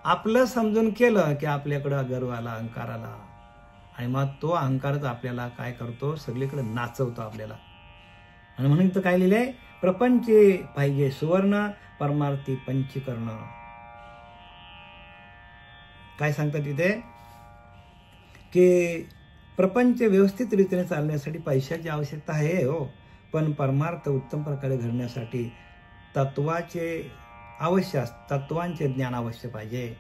आपलं समजून केलं की आपल्याकडं गर्व आला, अहंकार आला, आणि मग तो अहंकारच आपल्याला काय करतो, सगळीकडे नाचवतो आपल्याला. आणि म्हणून इथं काय लिहिलंय, प्रपंचे पाहिजे सुवर्ण परमार्थी पंचीकरण. काय सांगतात तिथे की प्रपंच व्यवस्थित रीतीने चालण्यासाठी पैशाची आवश्यकता आहे हो, पण परमार्थ उत्तम प्रकारे घडण्यासाठी तत्वांचे ज्ञान अवश्य पाहिजे.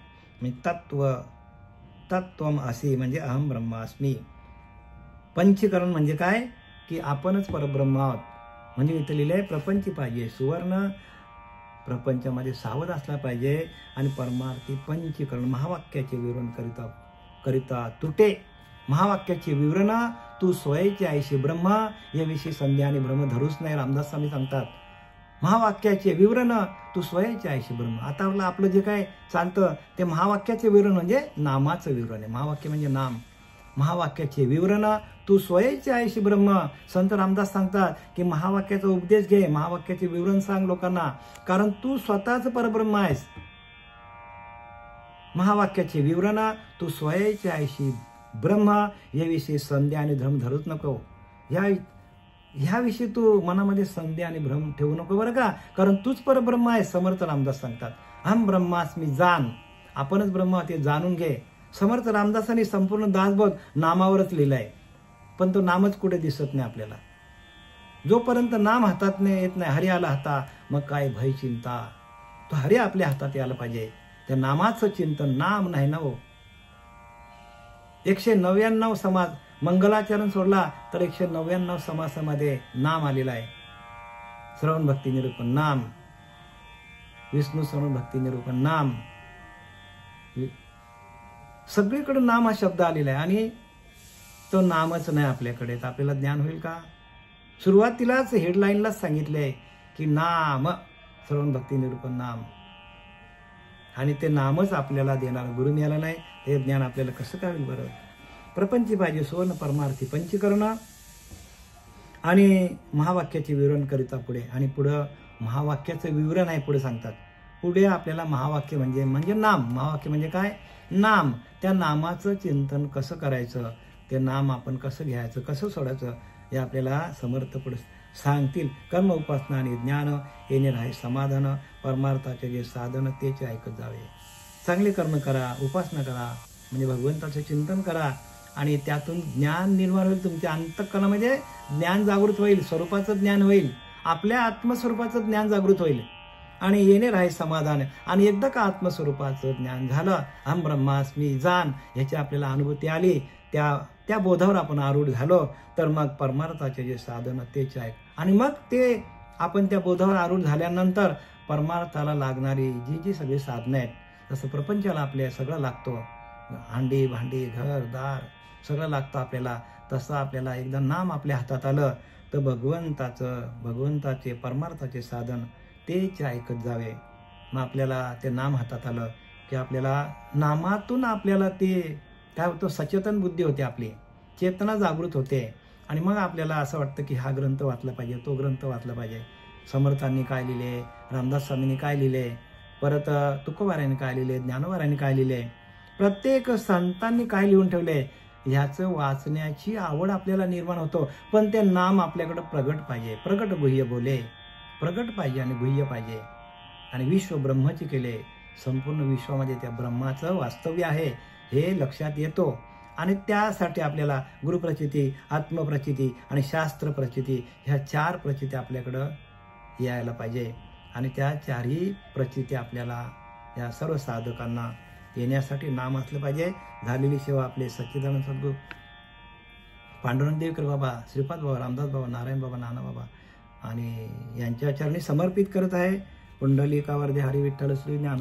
तत्वम असी म्हणजे अहम ब्रह्मास्मी. पंचीकरण म्हणजे काय की आपणच परब्रह्म आहोत. म्हणजे इथं लिहिलंय प्रपंच पाहिजे सुवर्ण, प्रपंचामध्ये सावध असला पाहिजे. आणि परमार्थी पंचीकरण महावाक्याचे विवरण करिता तुटे. महावाक्याचे विवरण तू स्वयंचे ऐशी ब्रह्म याविषयी संध्या आणि भ्रम धरूच नाही. रामदास स्वामी सांगतात महावाक्याचे विवरण तू स्वयंचे आहेशी ब्रह्म. आता आपलं जे काय चालतं ते महावाक्याचे विवरण म्हणजे नामाचं विवरण आहे. महावाक्य म्हणजे नाम. महावाक्याचे विवरण तू स्वयंचे आहेशी ब्रह्म. संत रामदास सांगतात की महावाक्याचा उपदेश घे, महावाक्याचे विवरण सांग लोकांना, कारण तू स्वतःच परब्रह्म आहेस. महावाक्याचे विवरण तू स्वयंचे आहेशी ब्रह्म. याविषयी संध्या आणि भ्रम धरूच नको. ह्याविषयी तू मनामध्ये संध्या आणि भ्रम ठेवू नको बरं का, कारण तूच परब्रह्म आहे. समर्थ रामदास सांगतात हम ब्रह्मास्मी जान. आपणच ब्रह्म ते जाणून घे. समर्थ रामदासांनी संपूर्ण दासबोध नामावरच लिहिलाय, पण तो नामच कुठे दिसत नाही आपल्याला. जोपर्यंत नाम हातात नाही येत नाही, हरी आला हाता मग काय भय चिंता. तो हरी आपल्या हातात यायला पाहिजे. त्या नामाचं चिंतन नाम नाही ना हो. 199 समाज मंगलाचरण सोडला तर 199 समासामध्ये नाम आलेला आहे. श्रवण भक्ती निरूपण नाम, विष्णू श्रवण भक्ती निरूपण नाम, सगळीकडे नाम हा शब्द आलेला आहे. आणि तो नामच नाही आपल्याकडे, तर आपल्याला ज्ञान होईल का? सुरुवातीलाच हेडलाईनलाच सांगितलंय की नाम, श्रवण भक्ती निरूपण नाम. आणि ते नामच आपल्याला देणार. गुरु मिळाला नाही हे ज्ञान आपल्याला कसं काय होईल बरं? प्रपंची पाहिजे सुवर्ण परमार्थी पंचीकरण आणि महावाक्याचे विवरण करिता पुढे. आणि पुढं महावाक्याचं विवरण आहे पुढे सांगतात. पुढे आपल्याला महावाक्य म्हणजे नाम. महावाक्य म्हणजे काय? नाम. त्या नामाचं चिंतन कसं करायचं, ते नाम आपण कसं घ्यायचं, कसं सोडायचं, हे आपल्याला समर्थ पुढे सांगतील. कर्म उपासना आणि ज्ञान येणे राहे समाधान. परमार्थाचे जे साधन तेच ऐकत जावे. चांगले कर्म करा, उपासना करा, म्हणजे भगवंताचं चिंतन करा आणि त्यातून ज्ञान निर्माण होईल. तुमच्या अंतःकरणामध्ये ज्ञान जागृत होईल, स्वरूपाचं ज्ञान होईल, आपल्या आत्मस्वरूपाचं ज्ञान जागृत होईल आणि येणे राहे समाधान. आणि एकदा का आत्मस्वरूपाचं ज्ञान झालं, हम ब्रह्मास्मी जान, ह्याची आपल्याला अनुभूती आली, त्या बोधावर आपण आरूढ झालो, तर मग परमार्थाचे जे साधन तेच आहे. आणि मग ते आपण त्या बोधावर आरूढ झाल्यानंतर परमार्थाला लागणारी जी सगळी साधनं आहेत, जसं प्रपंचाला आपल्या सगळं लागतो, हांडी भांडी घर दार सगळं लागतं आपल्याला, तसं आपल्याला एकदा नाम आपल्या हातात आलं तर भगवंताचे परमार्थाचे साधन तेच ऐकत जावे. मग आपल्याला ते नाम हातात आलं की आपल्याला नामातून आपल्याला ते काय होतं, सचेतन बुद्धी होते, आपली चेतना जागृत होते. आणि मग आपल्याला असं वाटतं की हा ग्रंथ वाचला पाहिजे, तो ग्रंथ वाचला पाहिजे. समर्थांनी काय लिहिले, रामदास स्वामींनी काय लिहिले, परत तुकोबारायांनी काय लिहिले, ज्ञानोबारायांनी काय लिहिले, प्रत्येक संतांनी काय लिहून ठेवले, ह्याचं वाचण्याची आवड आपल्याला निर्माण होतो. पण ते नाम आपल्याकडे प्रगट पाहिजे. प्रगट गुह्य बोले, प्रगट पाहिजे आणि गुह्य पाहिजे. आणि विश्व ब्रह्मची केले, संपूर्ण विश्वामध्ये त्या ब्रह्माचं वास्तव्य आहे हे लक्षात येतो. आणि त्यासाठी आपल्याला गुरुप्रचिती, आत्मप्रचिती आणि शास्त्र प्रचिती ह्या 4 प्रचिती आपल्याकडं यायला पाहिजे. आणि त्या 4ही प्रचिती आपल्याला या सर्व साधकांना येण्यासाठी नाम असलं पाहिजे. झालेली सेवा आपले सच्चिदानंद सद्गुरू पांडुरंग देवकर बाबा, श्रीपाद बाबा, रामदास बाबा, नारायण बाबा, नाना बाबा आणि यांच्या चरणी समर्पित करत आहे. पुंडलिकावरदे हरी विठ्ठल श्री ज्ञान